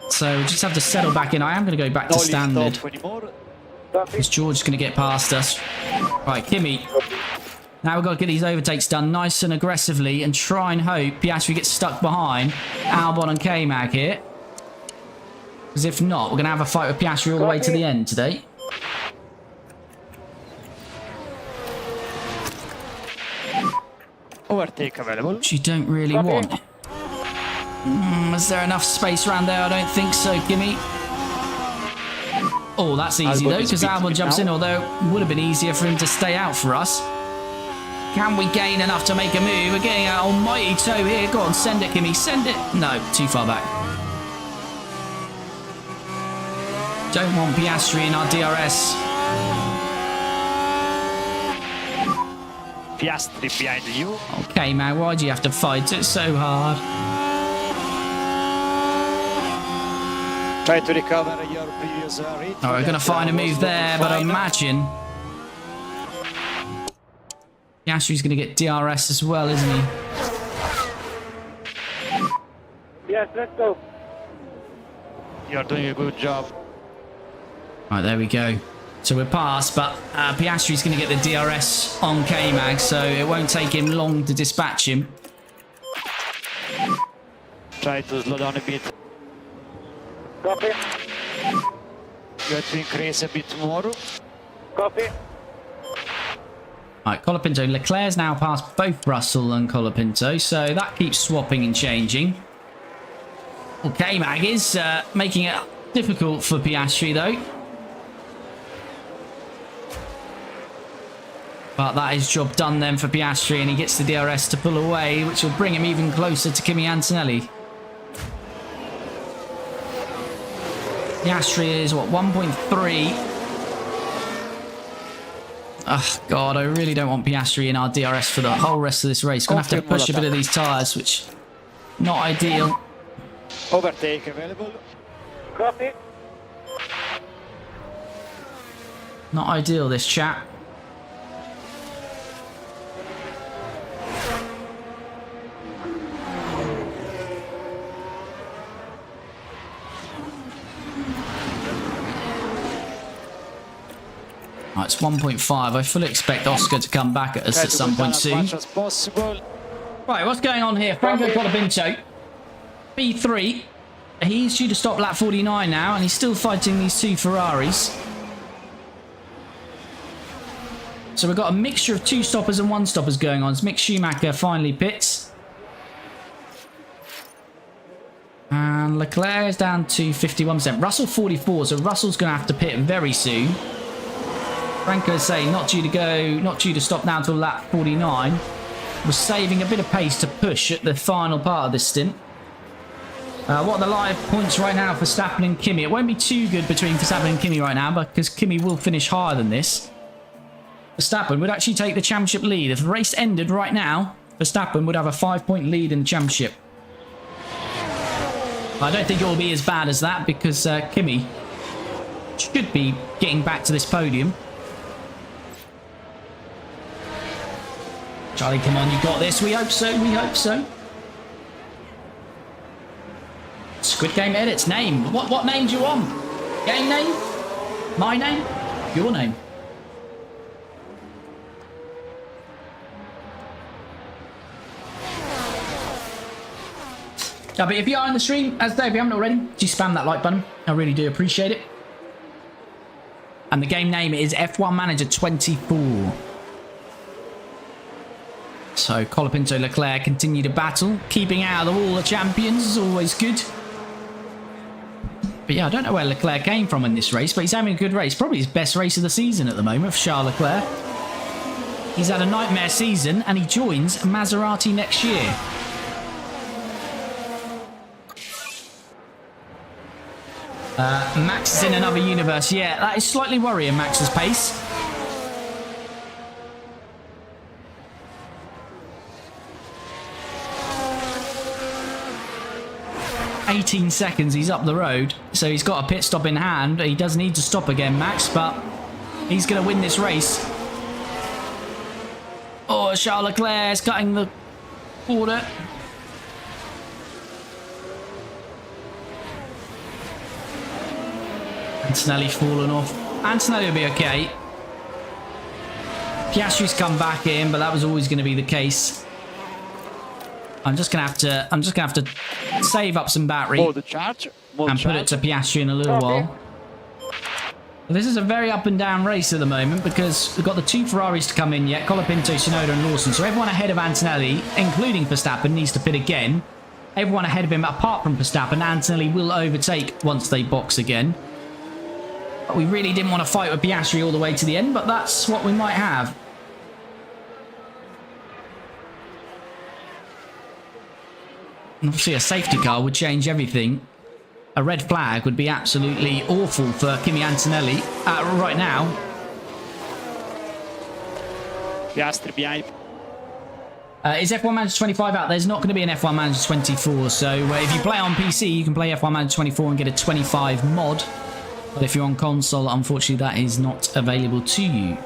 So we just have to settle back in. I am going to go back to standard. Because George is going to get past us. Right, Kimi. Now we've got to get these overtakes done nice and aggressively and try and hope Piastri gets stuck behind Albon and K-Mag here. Because if not, we're going to have a fight with Piastri all the way to the end today. Overtake available. Which you don't really want. Is there enough space around there? I don't think so, Kimi. Oh, that's easy though, because Albon jumps in, although it would have been easier for him to stay out for us. Can we gain enough to make a move? We're getting an almighty toe here. Go on, send it, Kimi. Send it. No, too far back. Don't want Piastri in our DRS. Piastri behind you. Okay, man, why do you have to fight it so hard? Try to recover your previous rating. Oh, we're going to find a move there, but imagine Piastri's going to get DRS as well, isn't he? Yes, let's go. You're doing a good job. Right, there we go. So we're past, but Piastri's going to get the DRS on K-Mag, so it won't take him long to dispatch him. Try to slow down a bit. Copy. You have to increase a bit more. Copy. Right, Colapinto. Leclerc's now passed both Russell and Colapinto, so that keeps swapping and changing. Okay, Mag is making it difficult for Piastri, though. But that is job done then for Piastri, and he gets the DRS to pull away, which will bring him even closer to Kimi Antonelli. Piastri is, what, 1.3? Oh, God, I really don't want Piastri in our DRS for the whole rest of this race. Going to have to push a bit of these tyres, which not ideal. Overtake available. Copy. Not ideal, this chap. Right, it's 1.5. I fully expect Oscar to come back at us at some point soon. As much as possible. Right, what's going on here? Franco Colapinto, P3. He's due to stop lap 49 now, and he's still fighting these two Ferraris. So we've got a mixture of two stoppers and one stoppers going on. It's Mick Schumacher finally pits. And Leclerc is down to 51%. Russell 44, so Russell's going to have to pit very soon. Franco is saying not due to go, not due to stop now until lap 49. We're saving a bit of pace to push at the final part of this stint. What are the live points right now for Verstappen and Kimi? It won't be too good between Verstappen and Kimi right now, because Kimi will finish higher than this. Verstappen would actually take the championship lead. If the race ended right now, Verstappen would have a 5-point lead in the championship. I don't think it will be as bad as that, because Kimi should be getting back to this podium. Charlie, come on, you got this. We hope so, we hope so. Squid Game edits name. What name do you want? Game name? My name? Your name? But if you are on the stream, as though if you haven't already, just spam that like button. I really do appreciate it. And the game name is F1 Manager 24. So Colapinto, Leclerc continue to battle. Keeping out of all the champions is always good. But yeah, I don't know where Leclerc came from in this race, but he's having a good race. Probably his best race of the season at the moment for Charles Leclerc. He's had a nightmare season, and he joins Maserati next year. Max is in another universe. Yeah, that is slightly worrying, Max's pace. $18 seconds, he's up the road, so he's got a pit stop in hand. He does need to stop again, Max, but he's going to win this race. Oh, Charles Leclerc is cutting the border. Antonelli fallen off. Antonelli will be okay. Piastri's come back in, but that was always going to be the case. I'm just gonna have to save up some battery Hold the charge. and put it to Piastri in a little while. This is a very up and down race at the moment because we've got the two Ferraris to come in yet. Colapinto, Tsunoda and Lawson. So everyone ahead of Antonelli, including Verstappen, needs to pit again. Everyone ahead of him apart from Verstappen, Antonelli will overtake once they box again. But we really didn't want to fight with Piastri all the way to the end, but that's what we might have. Obviously, a safety car would change everything. A red flag would be absolutely awful for Kimi Antonelli right now. Piastri behind. Is F1 Manager 25 out? There's not going to be an F1 Manager 24. So if you play on PC, you can play F1 Manager 24 and get a 25 mod. But if you're on console, unfortunately, that is not available to you.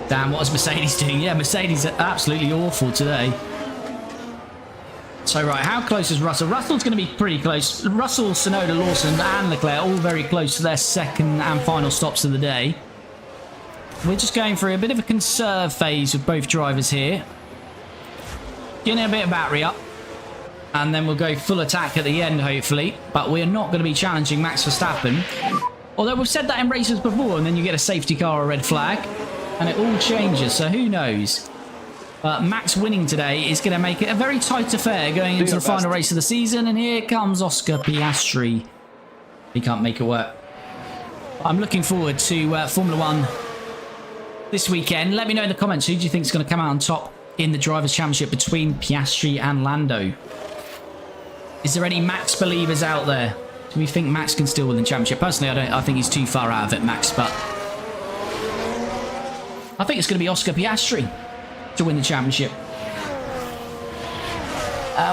Damn, what is Mercedes doing? Yeah, Mercedes are absolutely awful today. So, right, how close is Russell? Russell's going to be pretty close. Russell, Tsunoda, Lawson and Leclerc all very close to their second and final stops of the day. We're just going through a bit of a conserve phase with both drivers here. Getting a bit of battery up. And then we'll go full attack at the end, hopefully. But we're not going to be challenging Max Verstappen. Although we've said that in races before, and then you get a safety car or a red flag. And it all changes, so who knows? But Max winning today is going to make it a very tight affair going into the final race of the season. And here comes Oscar Piastri. He can't make it work. I'm looking forward to Formula 1 this weekend. Let me know in the comments, who do you think is going to come out on top in the Drivers' Championship between Piastri and Lando? Is there any Max believers out there? Do we think Max can still win the championship? Personally, I think he's too far out of it, Max, but I think it's going to be Oscar Piastri to win the championship.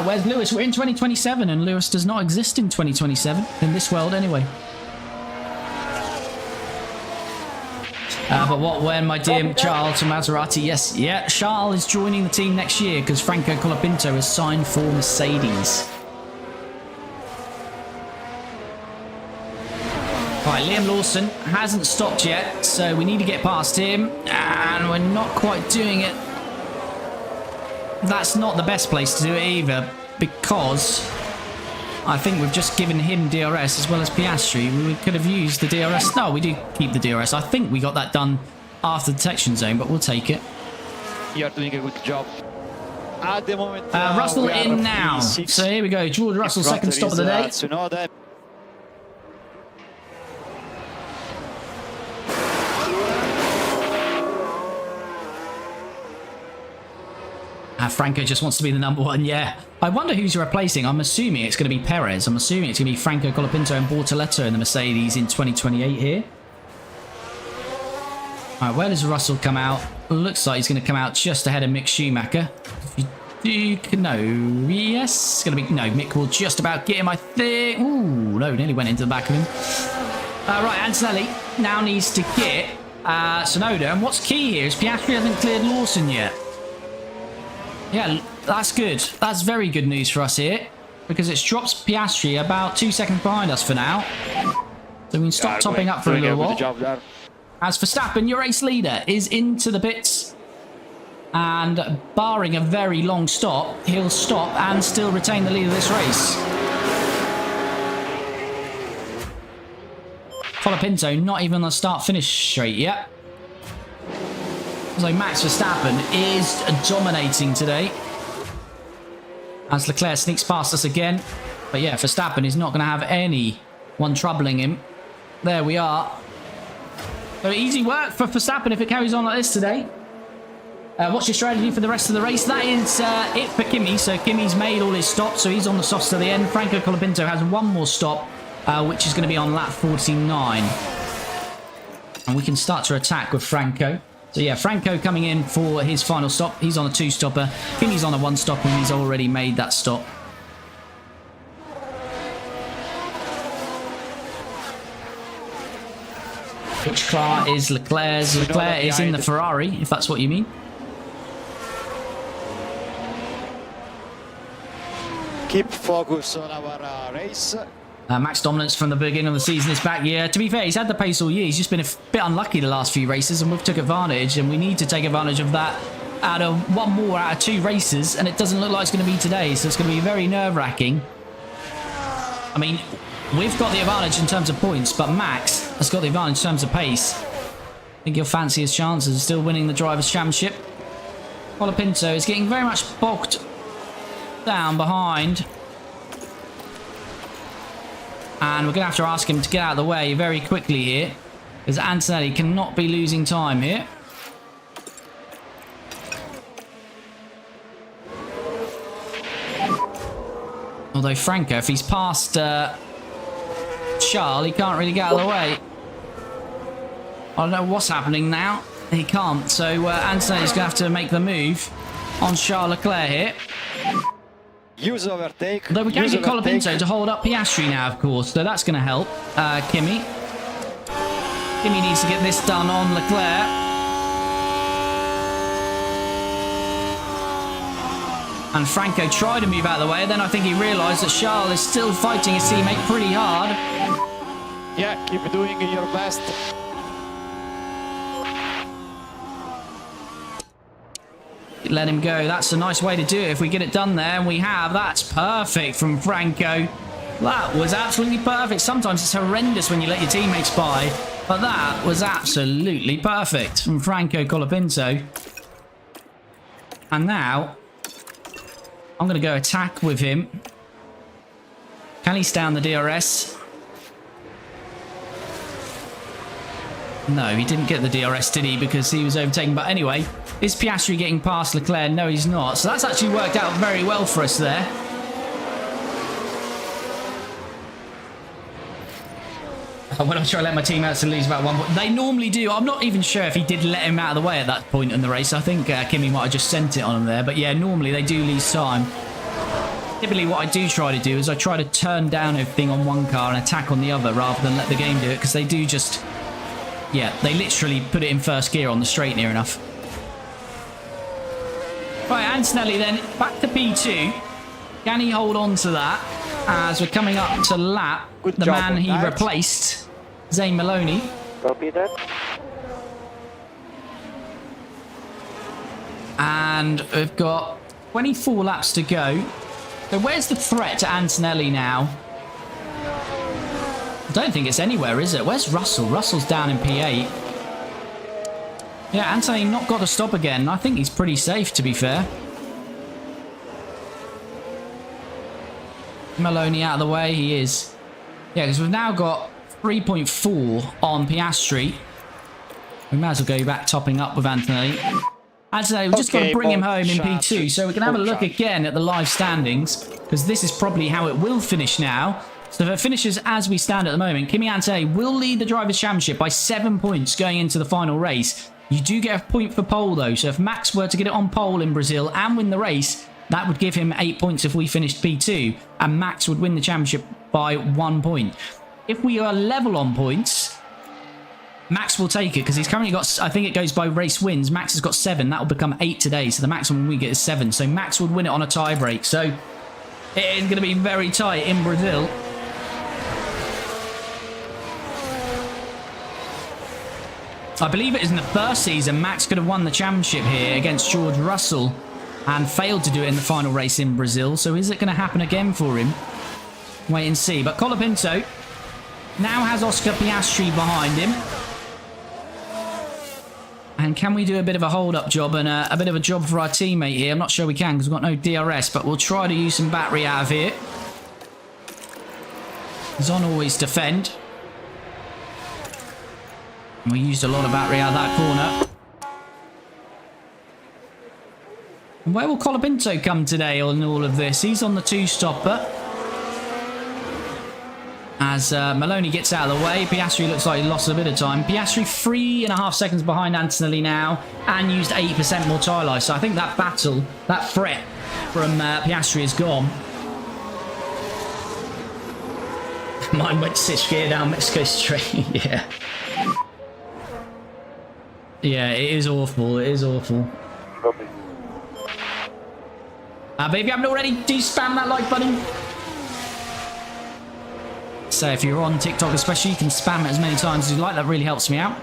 Where's Lewis? We're in 2027, and Lewis does not exist in 2027, in this world anyway. But what when, my dear Charles from Maserati? Yes, yeah, Charles is joining the team next year because Franco Colapinto has signed for Mercedes. Right, Liam Lawson hasn't stopped yet, so we need to get past him, and we're not quite doing it. That's not the best place to do it either, because I think we've just given him DRS as well as Piastri. We could have used the DRS. No, we do keep the DRS. I think we got that done after the detection zone, but we'll take it. You're doing a good job. At the moment, Russell in now. So here we go. George Russell, second stop of the day. Tsunoda. Franco just wants to be the number one, yeah. I wonder who's replacing. I'm assuming it's going to be Perez. I'm assuming it's going to be Franco Colapinto and Bortoleto in the Mercedes in 2028 here. Alright, where does Russell come out? Looks like he's going to come out just ahead of Mick Schumacher. No, yes. It's going to be... No, Mick will just about get him, I think. Ooh, no, nearly went into the back of him. Right, Antonelli now needs to get Tsunoda. And what's key here is Piastri hasn't cleared Lawson yet. Yeah, that's good. That's very good news for us here, because it drops Piastri about 2 seconds behind us for now. So we can stop topping up for a little while. As Verstappen, your race leader, is into the pits. And barring a very long stop, he'll stop and still retain the lead of this race. Colapinto not even on the start-finish straight yet. So Max Verstappen is dominating today. As Leclerc sneaks past us again. But yeah, Verstappen is not going to have anyone troubling him. There we are. So easy work for Verstappen if it carries on like this today. What's your strategy for the rest of the race? That is it for Kimi. So Kimi's made all his stops, so he's on the softs to the end. Franco Colapinto has one more stop, which is going to be on lap 49. And we can start to attack with Franco. So yeah, Franco coming in for his final stop. He's on a two-stopper. Kimi's on a one-stopper, and he's already made that stop. Which car is Leclerc's? Leclerc is in the Ferrari, if that's what you mean. Keep focus on our race. Max dominance from the beginning of the season is back. Yeah, to be fair, he's had the pace all year. He's just been a bit unlucky the last few races, and we've took advantage, and we need to take advantage of that out of one more out of 2 races, and it doesn't look like it's going to be today, so it's going to be very nerve-wracking. I mean, we've got the advantage in terms of points, but Max has got the advantage in terms of pace. I think he'll fancy his chances of still winning the Drivers' Championship. Colapinto is getting very much bogged down behind. And we're going to have to ask him to get out of the way very quickly here, because Antonelli cannot be losing time here. Although Franco, if he's past Charles, he can't really get out of the way. I don't know what's happening now. He can't. So Antonelli's going to have to make the move on Charles Leclerc here. Use overtake. Though we can get Colapinto to hold up Piastri now, of course, so that's going to help Kimi. Kimi needs to get this done on Leclerc. And Franco tried to move out of the way, then I think he realised that Charles is still fighting his teammate pretty hard. Yeah, keep doing your best. let him go. That's a nice way to do it if we get it done there, and we have. That's perfect from Franco. That was absolutely perfect. Sometimes it's horrendous when you let your teammates by, but that was absolutely perfect from Franco Colapinto. And now I'm going to go attack with him. Can he stay on the DRS? No, he didn't get the DRS, did he? Because he was overtaken. But anyway, is Piastri getting past Leclerc? No, he's not. So that's actually worked out very well for us there. When I try to let my teammates to lose about 1 point. They normally do. I'm not even sure if he did let him out of the way at that point in the race. I think Kimi might have just sent it on him there. But yeah, normally they do lose time. Typically what I do try to do is I try to turn down everything on one car and attack on the other rather than let the game do it, because they do just... Yeah, they literally put it in first gear on the straight near enough. Right, Antonelli then, back to P2. Can he hold on to that as we're coming up to lap the man he replaced, Zane Maloney. Copy that. And we've got 24 laps to go. So where's the threat to Antonelli now? I don't think it's anywhere, is it? Where's Russell? Russell's down in P8. Yeah, Antonelli not got to stop again. I think he's pretty safe, to be fair. Maloney out of the way. He is. Yeah, because we've now got 3.4 on Piastri. We might as well go back topping up with Antonelli. Antonelli, we've just got to bring him home in P2. So we can have a look again at the live standings, because this is probably how it will finish now. So if it finishes as we stand at the moment, Kimi Antonelli will lead the Drivers' Championship by 7 points going into the final race. You do get a point for pole, though. So if Max were to get it on pole in Brazil and win the race, that would give him 8 points if we finished P2. And Max would win the championship by 1 point. If we are level on points, Max will take it, because he's currently got, I think it goes by race wins. Max has got 7. That will become 8 today. So the maximum we get is 7. So Max would win it on a tie break. So it is going to be very tight in Brazil. I believe it is in the first season, Max could have won the championship here against George Russell and failed to do it in the final race in Brazil. So is it going to happen again for him? Wait and see. But Colapinto now has Oscar Piastri behind him. And can we do a bit of a hold-up job and a bit of a job for our teammate here? I'm not sure we can because we've got no DRS, but we'll try to use some battery out of here. Zon always defend. We used a lot of battery out of that corner. And where will Colapinto come today on all of this? He's on the 2-stopper. As Maloney gets out of the way, Piastri looks like he lost a bit of time. Piastri 3.5 seconds behind Antonelli now, and used 8% more tyre life. So I think that battle, that threat from Piastri is gone. Mine went 6th gear down Mexico Straight. Yeah. Yeah, it is awful. It is awful. Copy. But if you haven't already, do spam that like button. So if you're on TikTok especially, you can spam it as many times as you like. That really helps me out.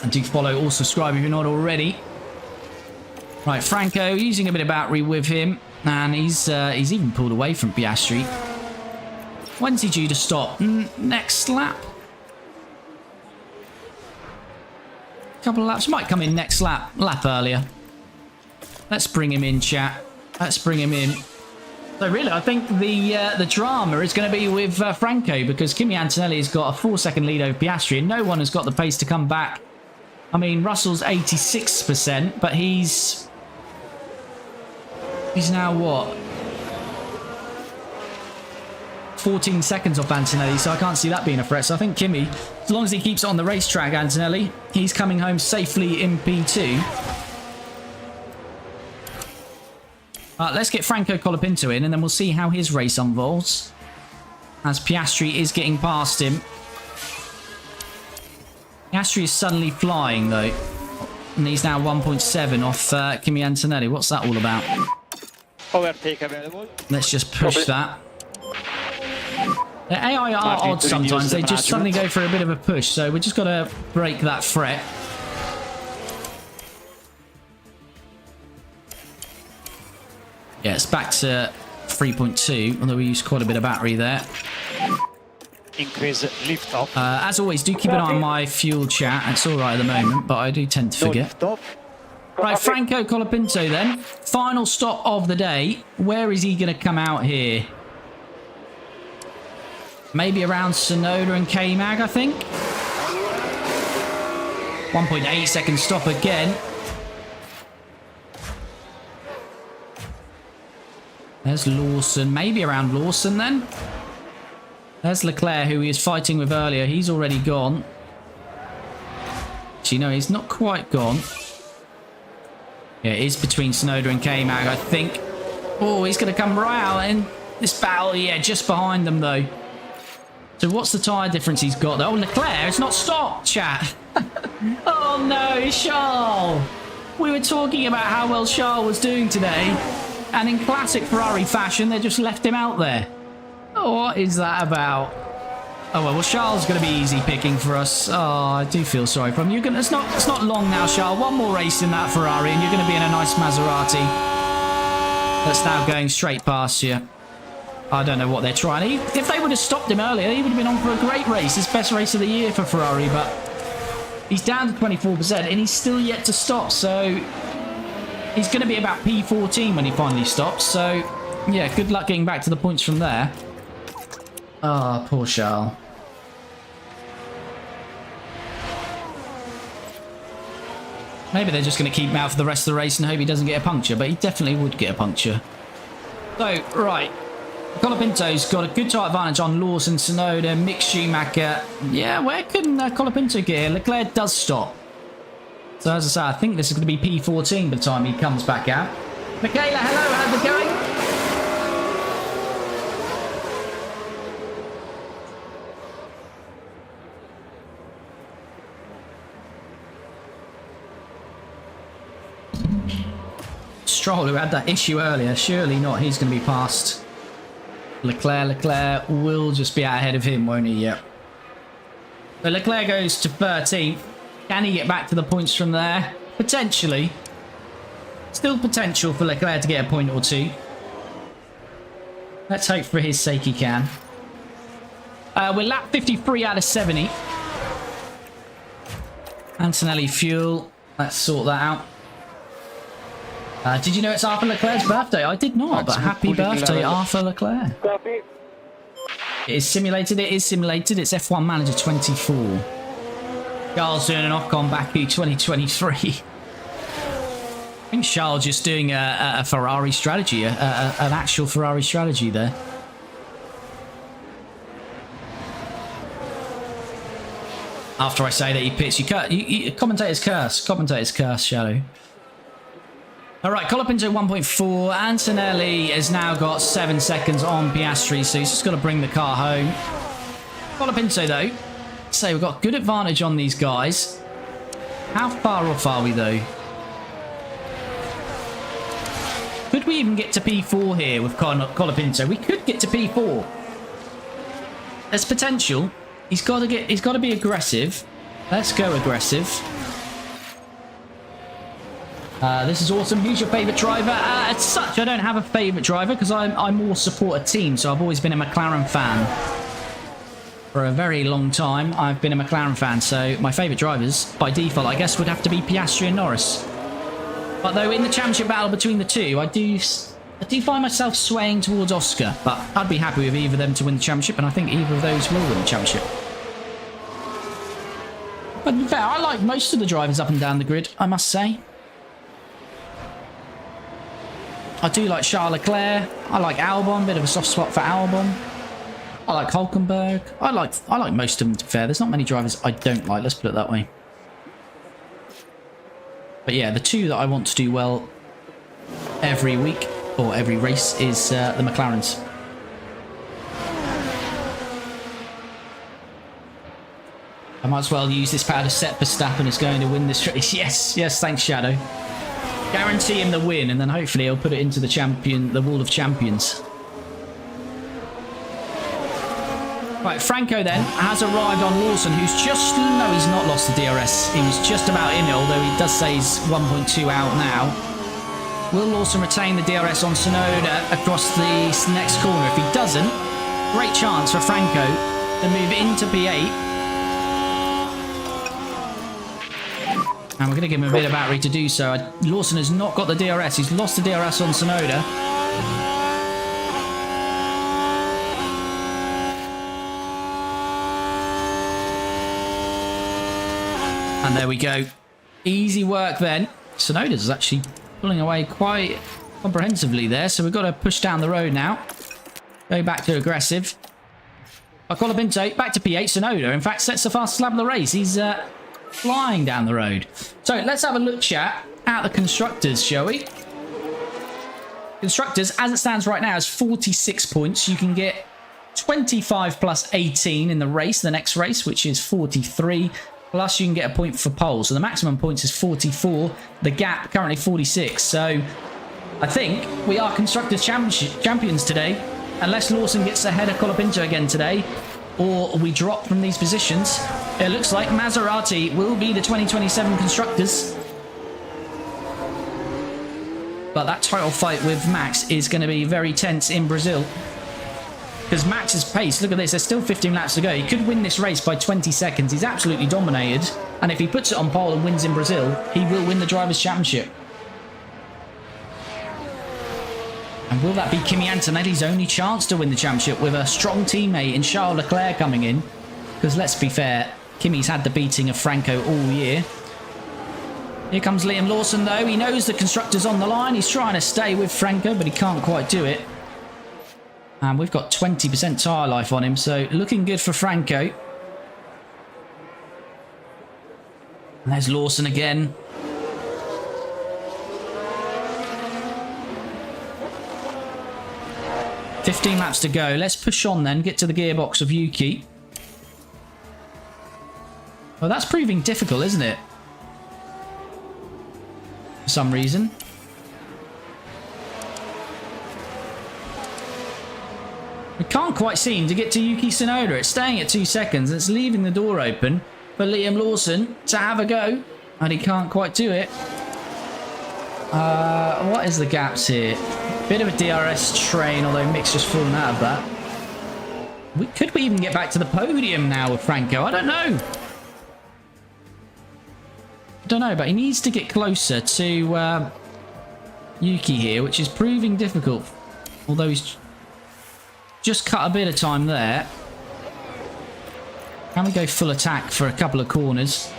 And do follow or subscribe if you're not already. Right, Franco using a bit of battery with him. And he's even pulled away from Piastri. When's he due to stop? Next lap? Couple of laps. Might come in next lap earlier. Let's bring him in, chat. Let's bring him in. So really, I think the drama is going to be with Franco, because Kimi Antonelli has got a 4-second lead over Piastri, and no one has got the pace to come back. I mean, Russell's 86%, but he's now what? 14 seconds off Antonelli, so I can't see that being a threat. So I think Kimi, as long as he keeps it on the racetrack, Antonelli, he's coming home safely in P2. Let's get Franco Colapinto in, and then we'll see how his race unfolds. As Piastri is getting past him. Piastri is suddenly flying, though. And he's now 1.7 off Kimi Antonelli. What's that all about? Overtake available. Let's just push that. The AI are odd sometimes. They just suddenly go for a bit of a push. So we just got to break that threat. Yeah, it's back to 3.2, although we used quite a bit of battery there. Increase lift off. As always, do keep an eye on my fuel chat. It's all right at the moment, but I do tend to forget. Lift off. Right, Franco Colapinto then. Final stop of the day. Where is he going to come out here? Maybe around Sonoda and K-Mag, I think. 1.8 second stop again. There's Lawson. Maybe around Lawson then. There's Leclerc, who he was fighting with earlier. He's already gone. Actually, no, he's not quite gone. Yeah, it is between Sonoda and K-Mag, I think. Oh, he's going to come right out in this battle. Yeah, just behind them, though. So what's the tyre difference he's got, though? Oh, Leclerc, it's not stopped, chat. Oh, no, Charles. We were talking about how well Charles was doing today. And in classic Ferrari fashion, they just left him out there. Oh, what is that about? Oh, well, Charles is going to be easy picking for us. Oh, I do feel sorry for him. It's not long now, Charles. One more race in that Ferrari, and you're going to be in a nice Maserati. That's now going straight past you. I don't know what they're trying. If they would have stopped him earlier, he would have been on for a great race. His best race of the year for Ferrari, but he's down to 24%, and he's still yet to stop, so he's going to be about P14 when he finally stops. So, yeah, good luck getting back to the points from there. Oh, poor Charles. Maybe they're just going to keep him out for the rest of the race and hope he doesn't get a puncture, but he definitely would get a puncture. So, right. Colapinto's got a good tyre advantage on Lawson, Sonoda, Mick Schumacher. Yeah, where can Colapinto get here? Leclerc does stop. So, as I say, I think this is going to be P14 by the time he comes back out. Michaela, hello, how's it going? Stroll, who had that issue earlier, surely not. He's going to be past Leclerc. Leclerc will just be out ahead of him, won't he? Yep. So Leclerc goes to 13th. Can he get back to the points from there? Potentially. Still potential for Leclerc to get a point or two. Let's hope for his sake he can. We're lap 53 out of 70. Antonelli fuel. Let's sort that out. Did you know it's Arthur Leclerc's birthday? I did not, but happy birthday, Arthur Leclerc. Copy. It is simulated. It is simulated. It's F1 Manager 24. Charles doing an Ocon Baku 2023. I think Charles just doing a Ferrari strategy, an actual Ferrari strategy there. After I say that he pits, commentators curse, Shadow. All right, Colapinto 1.4. Antonelli has now got 7 seconds on Piastri, so he's just got to bring the car home. Colapinto, though, so we've got good advantage on these guys. How far off are we, though? Could we even get to P4 here with Colapinto? We could get to P4. There's potential. He's got to be aggressive. Let's go aggressive. This is awesome. Who's your favourite driver? As such, I don't have a favourite driver because I more support a team, so I've always been a McLaren fan. For a very long time, I've been a McLaren fan, so my favourite drivers, by default, I guess, would have to be Piastri and Norris. But though in the championship battle between the two, I do find myself swaying towards Oscar, but I'd be happy with either of them to win the championship, and I think either of those will win the championship. But to be fair, I like most of the drivers up and down the grid, I must say. I do like Charles Leclerc. I like Albon, bit of a soft spot for Albon. I like Hulkenberg. I like most of them, to be fair. There's not many drivers I don't like, let's put it that way. But yeah, the two that I want to do well every week, or every race, is the McLarens. I might as well use this power to set Verstappen is going to win this race. Yes, thanks, Shadow. Guarantee him the win, and then hopefully he'll put it into the Wall of Champions. Right, Franco then has arrived on Lawson, who's just... No, he's not lost the DRS. He was just about in it, although he does say he's 1.2 out now. Will Lawson retain the DRS on Tsunoda across the next corner? If he doesn't, great chance for Franco to move into P8. And we're going to give him a bit of battery to do so. Lawson has not got the DRS. He's lost the DRS on Tsunoda. And there we go. Easy work then. Tsunoda's actually pulling away quite comprehensively there. So we've got to push down the road now. Go back to aggressive. Colapinto back to P8. Tsunoda, in fact, sets the fastest lap of the race. He's flying down the road. So let's have a look, chat, at the Constructors, shall we? Constructors, as it stands right now, is 46 points. You can get 25 plus 18 in the race, the next race, which is 43. Plus, you can get a point for pole. So the maximum points is 44. The gap currently 46. So I think we are Constructors champions today. Unless Lawson gets ahead of Colapinto again today, or we drop from these positions. It looks like Maserati will be the 2027 Constructors. But that title fight with Max is going to be very tense in Brazil. Because Max's pace, look at this, there's still 15 laps to go. He could win this race by 20 seconds. He's absolutely dominated. And if he puts it on pole and wins in Brazil, he will win the Drivers' Championship. And will that be Kimi Antonelli's only chance to win the championship with a strong teammate in Charles Leclerc coming in? Because let's be fair, Kimi's had the beating of Franco all year. Here comes Liam Lawson though. He knows the Constructor's on the line. He's trying to stay with Franco, but he can't quite do it. And we've got 20% tyre life on him, so looking good for Franco. And there's Lawson again. $15 laps to go. Let's push on then, get to the gearbox of Yuki. Well, that's proving difficult, isn't it? For some reason. We can't quite seem to get to Yuki Tsunoda. It's staying at 2 seconds. It's leaving the door open for Liam Lawson to have a go. And he can't quite do it. What is the gaps here? Bit of a DRS train, although Mick's just fallen out of that. Could we even get back to the podium now with Franco? I don't know. I don't know, but he needs to get closer to Yuki here, which is proving difficult. Although he's just cut a bit of time there. Can we go full attack for a couple of corners?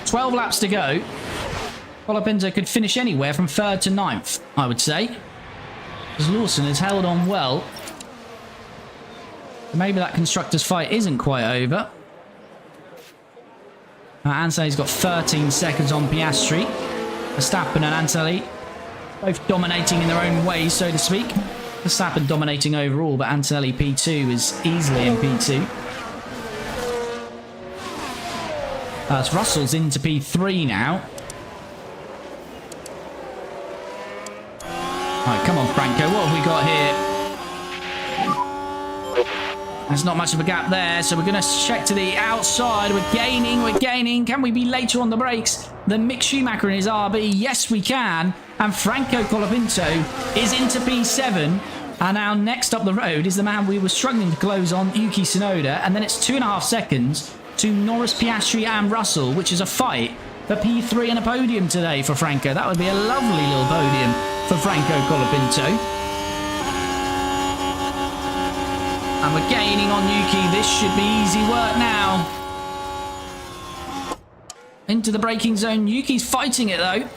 12 laps to go. Colapinto could finish anywhere from 3rd to 9th, I would say. Because Lawson has held on well. Maybe that Constructors fight isn't quite over. Antonelli's got 13 seconds on Piastri. Verstappen and Antonelli both dominating in their own ways, so to speak. Verstappen dominating overall, but Antonelli P2 is easily in P2. As Russell's into P3 now. Alright, come on, Franco. What have we got here? There's not much of a gap there, so we're going to check to the outside. We're gaining. Can we be later on the brakes than Mick Schumacher in his RB? Yes, we can. And Franco Colapinto is into P7. And now next up the road is the man we were struggling to close on, Yuki Tsunoda. And then it's 2.5 seconds to Norris, Piastri and Russell, which is a fight for P3 and a podium today for Franco. That would be a lovely little podium for Franco Colapinto. And we're gaining on Yuki. This should be easy work now. Into the braking zone. Yuki's fighting it though.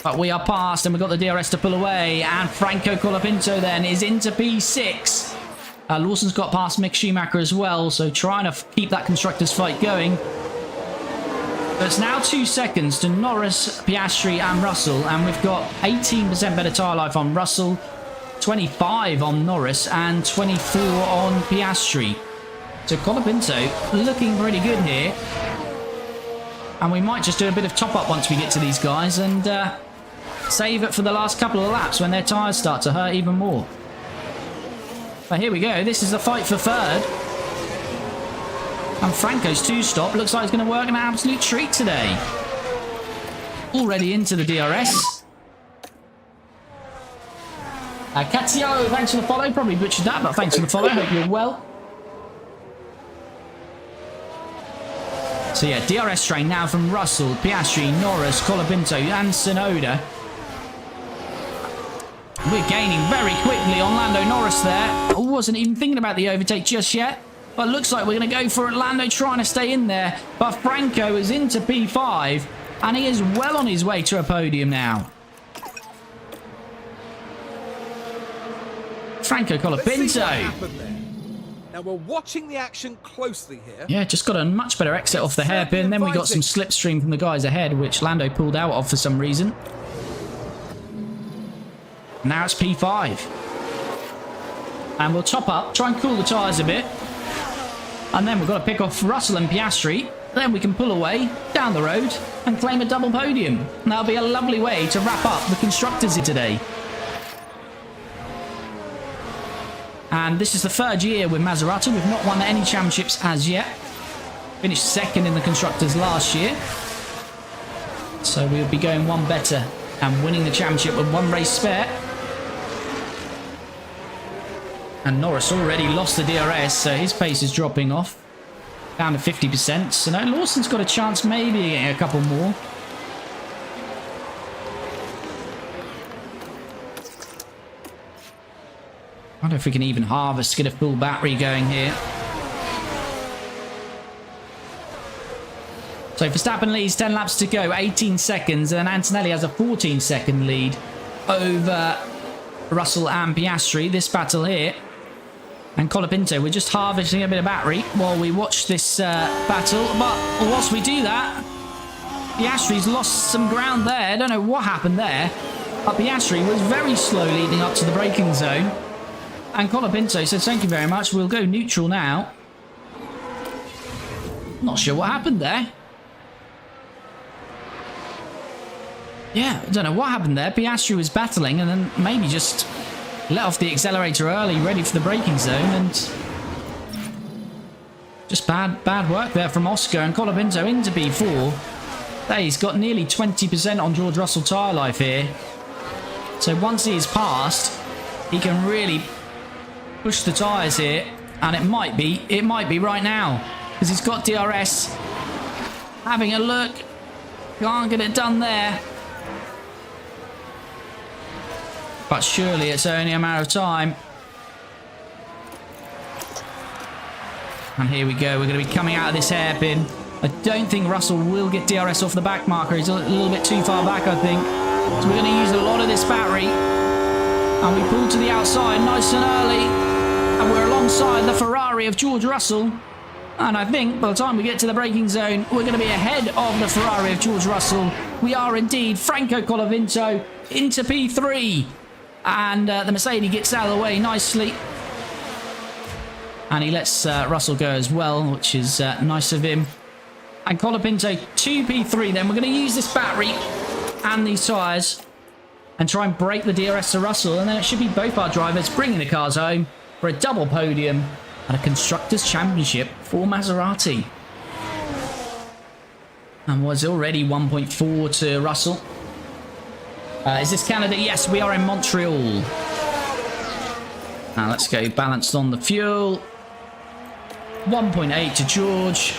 But we are past and we've got the DRS to pull away. And Franco Colapinto then is into P6. Lawson's got past Mick Schumacher as well. So trying to keep that Constructors fight going. But it's now 2 seconds to Norris, Piastri and Russell. And we've got 18% better tyre life on Russell. 25 on Norris and 24 on Piastri. So Colapinto looking pretty good here. And we might just do a bit of top up once we get to these guys and save it for the last couple of laps when their tyres start to hurt even more. But here we go. This is the fight for 3rd. And Franco's 2-stop looks like it's going to work an absolute treat today. already into the DRS. Katio, thanks for the follow. Probably butchered that, but thanks for the follow. Hope you're well. So yeah, DRS train now from Russell, Piastri, Norris, Colapinto and Tsunoda. We're gaining very quickly on Lando Norris there. I wasn't even thinking about the overtake just yet. But looks like we're going to go for Lando trying to stay in there. But Franco is into P5. And he is well on his way to a podium now. Franco Colapinto. Now we're watching the action closely here. Yeah, just got a much better exit off the hairpin. Then we got some slipstream from the guys ahead, which Lando pulled out of for some reason. Now it's P5. And we'll top up, try and cool the tyres a bit. And then we've got to pick off Russell and Piastri. Then we can pull away down the road and claim a double podium. And that'll be a lovely way to wrap up the Constructors today. And this is the third year with Maserati. We've not won any championships as yet. Finished second in the Constructors last year. So we'll be going one better and winning the championship with one race spare. And Norris already lost the DRS, so his pace is dropping off. Down to 50%. So now Lawson's got a chance maybe getting a couple more. I wonder if we can even harvest, get a full battery going here. So Verstappen leads 10 laps to go, 18 seconds, and Antonelli has a 14-second lead over Russell and Piastri. This battle here. And Colapinto, we're just harvesting a bit of battery while we watch this battle. But whilst we do that, Piastri's lost some ground there. I don't know what happened there. But Piastri was very slow leading up to the braking zone. And Colapinto says, thank you very much. We'll go neutral now. Not sure what happened there. Yeah, I don't know what happened there. Piastri was battling and then maybe just let off the accelerator early, ready for the braking zone, and just bad work there from Oscar. And Colapinto into P4. Hey, he's got nearly 20% on George Russell tyre life here. So once he is passed, he can really push the tyres here, and it might be right now, because he's got DRS. Having a look, can't get it done there. But surely it's only a matter of time. And here we go. We're going to be coming out of this hairpin. I don't think Russell will get DRS off the back marker. He's a little bit too far back, I think. So we're going to use a lot of this battery. And we pull to the outside nice and early. And we're alongside the Ferrari of George Russell. And I think by the time we get to the braking zone, we're going to be ahead of the Ferrari of George Russell. We are indeed. Franco Colapinto into P3. And the Mercedes gets out of the way nicely. And he lets Russell go as well, which is nice of him. And Colapinto to P3 then. We're going to use this battery and these tyres and try and break the DRS to Russell. And then it should be both our drivers bringing the cars home for a double podium and a Constructors Championship for Maserati. And was already 1.4 to Russell. Is this Canada? Yes, we are in Montreal. Now let's go balanced on the fuel. 1.8 to George.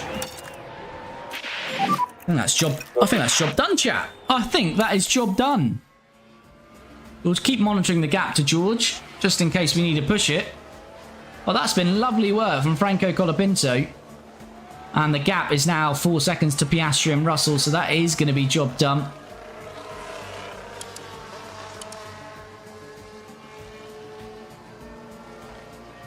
I think that's job done, chat. I think that is job done. We'll keep monitoring the gap to George, just in case we need to push it. Well, that's been lovely work from Franco Colapinto. And the gap is now 4 seconds to Piastri and Russell, so that is going to be job done.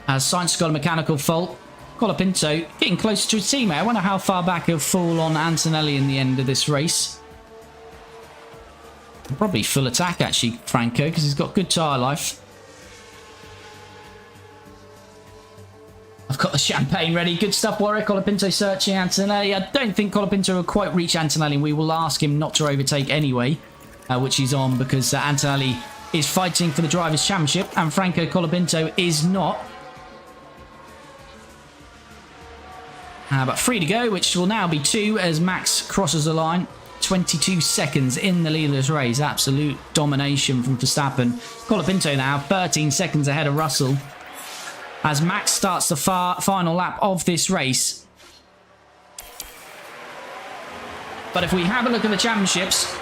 As Sainz got a mechanical fault. Colapinto getting closer to his teammate. I wonder how far back he'll fall on Antonelli in the end of this race. Probably full attack, actually, Franco, because he's got good tyre life. I've got the champagne ready. Good stuff, Warwick. Colapinto searching Antonelli. I don't think Colapinto will quite reach Antonelli. We will ask him not to overtake anyway, which he's on, because Antonelli is fighting for the Drivers' Championship and Franco Colapinto is not. But 3 to go, which will now be 2 as Max crosses the line. 22 seconds in the leaderless race. Absolute domination from Verstappen. Colapinto now 13 seconds ahead of Russell as Max starts the final lap of this race. But if we have a look at the championships,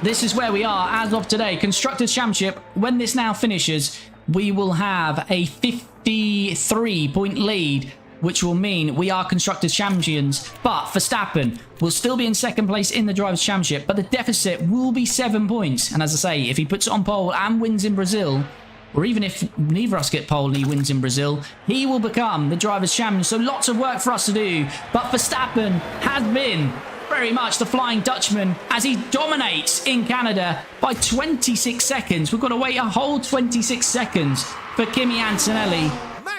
this is where we are as of today. Constructors Championship, when this now finishes, we will have a 53-point lead, which will mean we are Constructors Champions. But Verstappen will still be in second place in the Drivers' Championship, but the deficit will be 7 points. And as I say, if he puts it on pole and wins in Brazil, or even if neither of us get pole and he wins in Brazil, he will become the Drivers' Champion. So lots of work for us to do. But Verstappen has been very much the Flying Dutchman as he dominates in Canada by 26 seconds. We've got to wait a whole 26 seconds for Kimi Antonelli.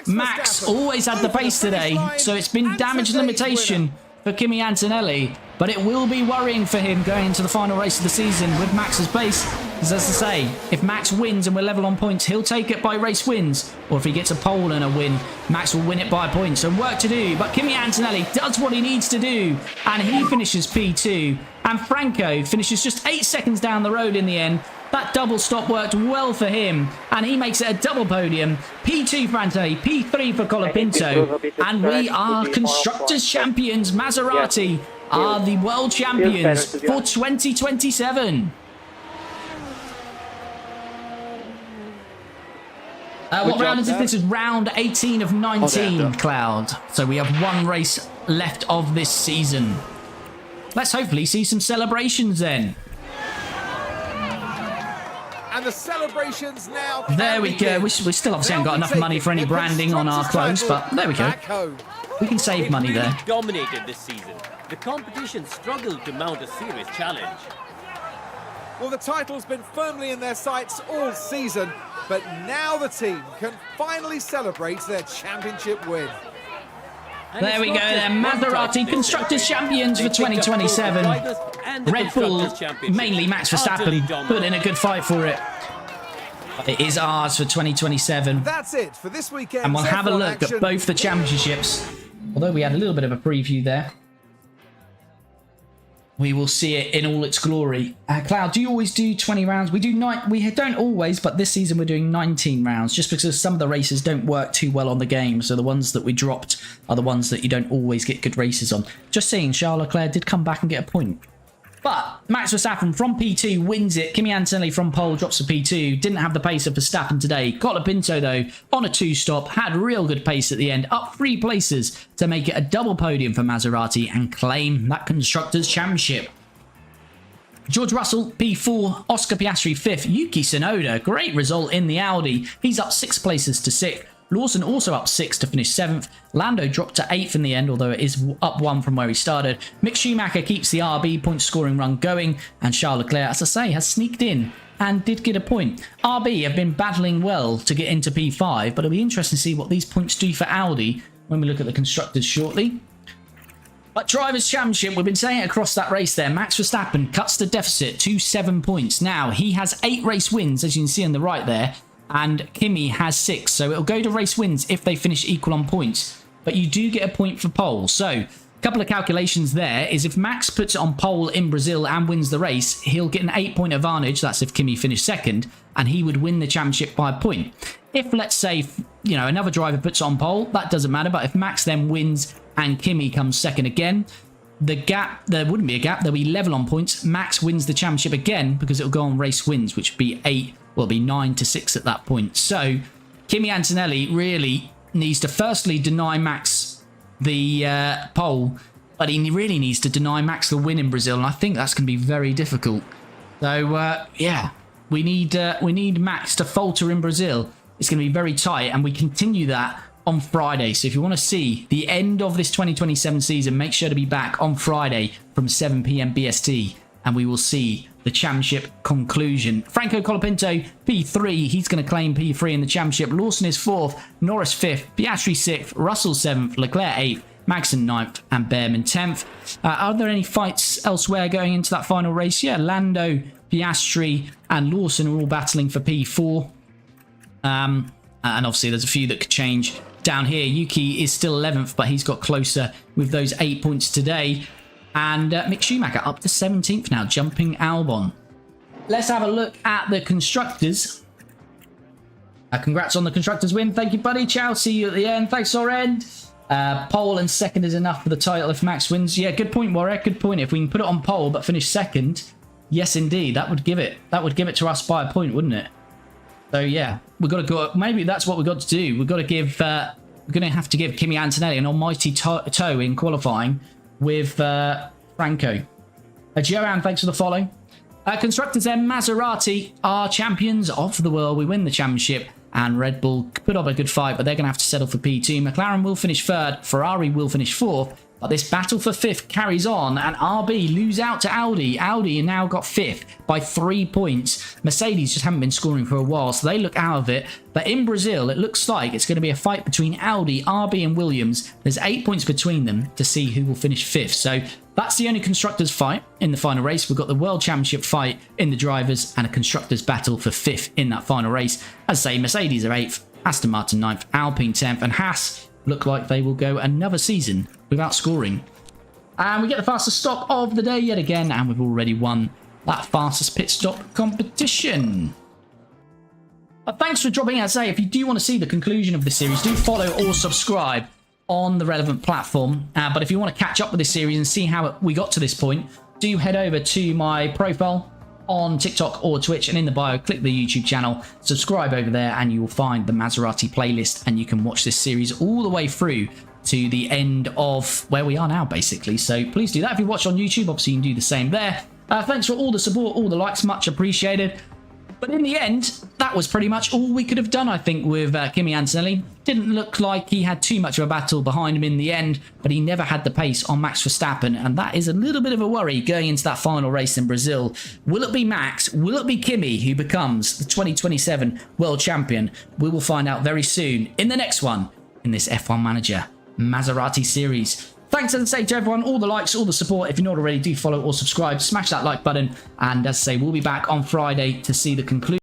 Max always had the pace today, so it's been damage limitation for Kimi Antonelli, but it will be worrying for him going into the final race of the season with Max's pace. Because as I say, if Max wins and we're level on points, he'll take it by race wins, or if he gets a pole and a win, Max will win it by points. So work to do, but Kimi Antonelli does what he needs to do, and he finishes P2, and Franco finishes just 8 seconds down the road in the end. That double stop worked well for him, and he makes it a double podium. P2 for Antonelli, P3 for Colapinto, and we are Constructors Champions. Maserati are the world champions for 2027. What round is this? This is round 18 of 19, Cloud. So we have one race left of this season. Let's hopefully see some celebrations then. And the celebrations now. There we go. We still obviously haven't got enough money for any branding on our clothes, but there we go. We can save money there. Dominated this season. The competition struggled to mount a serious challenge. Well, the title's been firmly in their sights all season, but now the team can finally celebrate their championship win. There we go then, Maserati Constructors Champions for 2027. Red Bull, mainly Max Verstappen, put in a good fight for it. It is ours for 2027. That's it for this weekend. And we'll have a look at both the championships. Although we had a little bit of a preview there, we will see it in all its glory. Cloud, do you always do 20 rounds? We don't always, but this season we're doing 19 rounds, just because some of the races don't work too well on the game. So the ones that we dropped are the ones that you don't always get good races on. Just saying, Charles Leclerc did come back and get a point. But Max Verstappen from P2 wins it. Kimi Antonelli from pole drops to P2. Didn't have the pace of Verstappen today. Colapinto, though, on a 2-stop. Had real good pace at the end. Up 3 places to make it a double podium for Maserati and claim that Constructors' Championship. George Russell, P4. Oscar Piastri, 5th. Yuki Tsunoda, great result in the Audi. He's up 6 places to 6th. Lawson also up 6 to finish 7th. Lando dropped to 8th in the end, although it is up 1 from where he started. Mick Schumacher keeps the RB point scoring run going, and Charles Leclerc, as I say, has sneaked in and did get a point. RB have been battling well to get into P5, but it'll be interesting to see what these points do for Audi when we look at the constructors shortly. But Drivers' Championship, we've been saying it across that race there. Max Verstappen cuts the deficit to 7 points. Now, he has 8 race wins, as you can see on the right there, and Kimi has 6. So it'll go to race wins if they finish equal on points. But you do get a point for pole. So a couple of calculations there is if Max puts it on pole in Brazil and wins the race, he'll get an 8-point advantage. That's if Kimi finished 2nd, and he would win the championship by a point. If, let's say, you know, another driver puts it on pole, that doesn't matter. But if Max then wins and Kimi comes 2nd again, the gap, there wouldn't be a gap. There'll be level on points. Max wins the championship again because it'll go on race wins, which would be 8. Will be 9 to 6 at that point. So Kimi Antonelli really needs to firstly deny Max the pole, but he really needs to deny Max the win in Brazil, and I think that's going to be very difficult. So yeah, we need Max to falter in Brazil. It's going to be very tight, and we continue that on Friday. So if you want to see the end of this 2027 season, make sure to be back on Friday from 7 p.m. BST, and we will see the championship conclusion. Franco Colapinto, P3. He's going to claim P3 in the championship. Lawson is 4th. Norris 5th. Piastri 6th. Russell 7th. Leclerc 8th. Magnussen 9th. And Behrman 10th. Are there any fights elsewhere going into that final race? Yeah, Lando, Piastri, and Lawson are all battling for P4. And obviously there's a few that could change down here. Yuki is still 11th, but he's got closer with those 8 points today. And Mick Schumacher up to 17th now, jumping Albon. Let's have a look at the Constructors. Congrats on the Constructors win. Thank you, buddy. Ciao. See you at the end. Thanks, Soren. Pole and second is enough for the title if Max wins. Yeah, good point, Warwick. Good point. If we can put it on pole but finish second, yes, indeed, that would give it to us by a point, wouldn't it? So yeah, we've got to go. Maybe that's what we've got to do. We've got to give. We're going to have to give Kimi Antonelli an almighty toe in qualifying with Franco. Joanne, thanks for the follow. Constructors and Maserati are champions of the world. We win the championship. And Red Bull put up a good fight, but they're going to have to settle for P2. McLaren will finish third. Ferrari will finish fourth. But this battle for fifth carries on, and RB lose out to Audi. Audi now got fifth by 3 points. Mercedes just haven't been scoring for a while, so they look out of it. But in Brazil, it looks like it's going to be a fight between Audi, RB, and Williams. There's 8 points between them to see who will finish fifth. So that's the only Constructors fight in the final race. We've got the World Championship fight in the drivers and a Constructors battle for fifth in that final race. As I say, Mercedes are 8th, Aston Martin 9th, Alpine 10th, and Haas look like they will go another season without scoring. And we get the fastest stop of the day yet again, and we've already won that fastest pit stop competition. But thanks for dropping in. As I say, if you do want to see the conclusion of this series, do follow or subscribe on the relevant platform. But if you want to catch up with this series and see how we got to this point, do head over to my profile on TikTok or Twitch, and in the bio click the YouTube channel, subscribe over there, and you will find the Maserati playlist, and you can watch this series all the way through to the end of where we are now, basically. So please do that. If you watch on YouTube, obviously you can do the same there. Thanks for all the support, all the likes, much appreciated. But in the end, that was pretty much all we could have done, I think, with Kimi Antonelli. Didn't look like he had too much of a battle behind him in the end, but he never had the pace on Max Verstappen, and that is a little bit of a worry going into that final race in Brazil. Will it be Max? Will it be Kimi who becomes the 2027 World Champion? We will find out very soon in the next one in this F1 Manager Maserati series. Thanks, as I say, to everyone, all the likes, all the support. If you're not already, do follow or subscribe, smash that like button, and as I say, we'll be back on Friday to see the conclusion.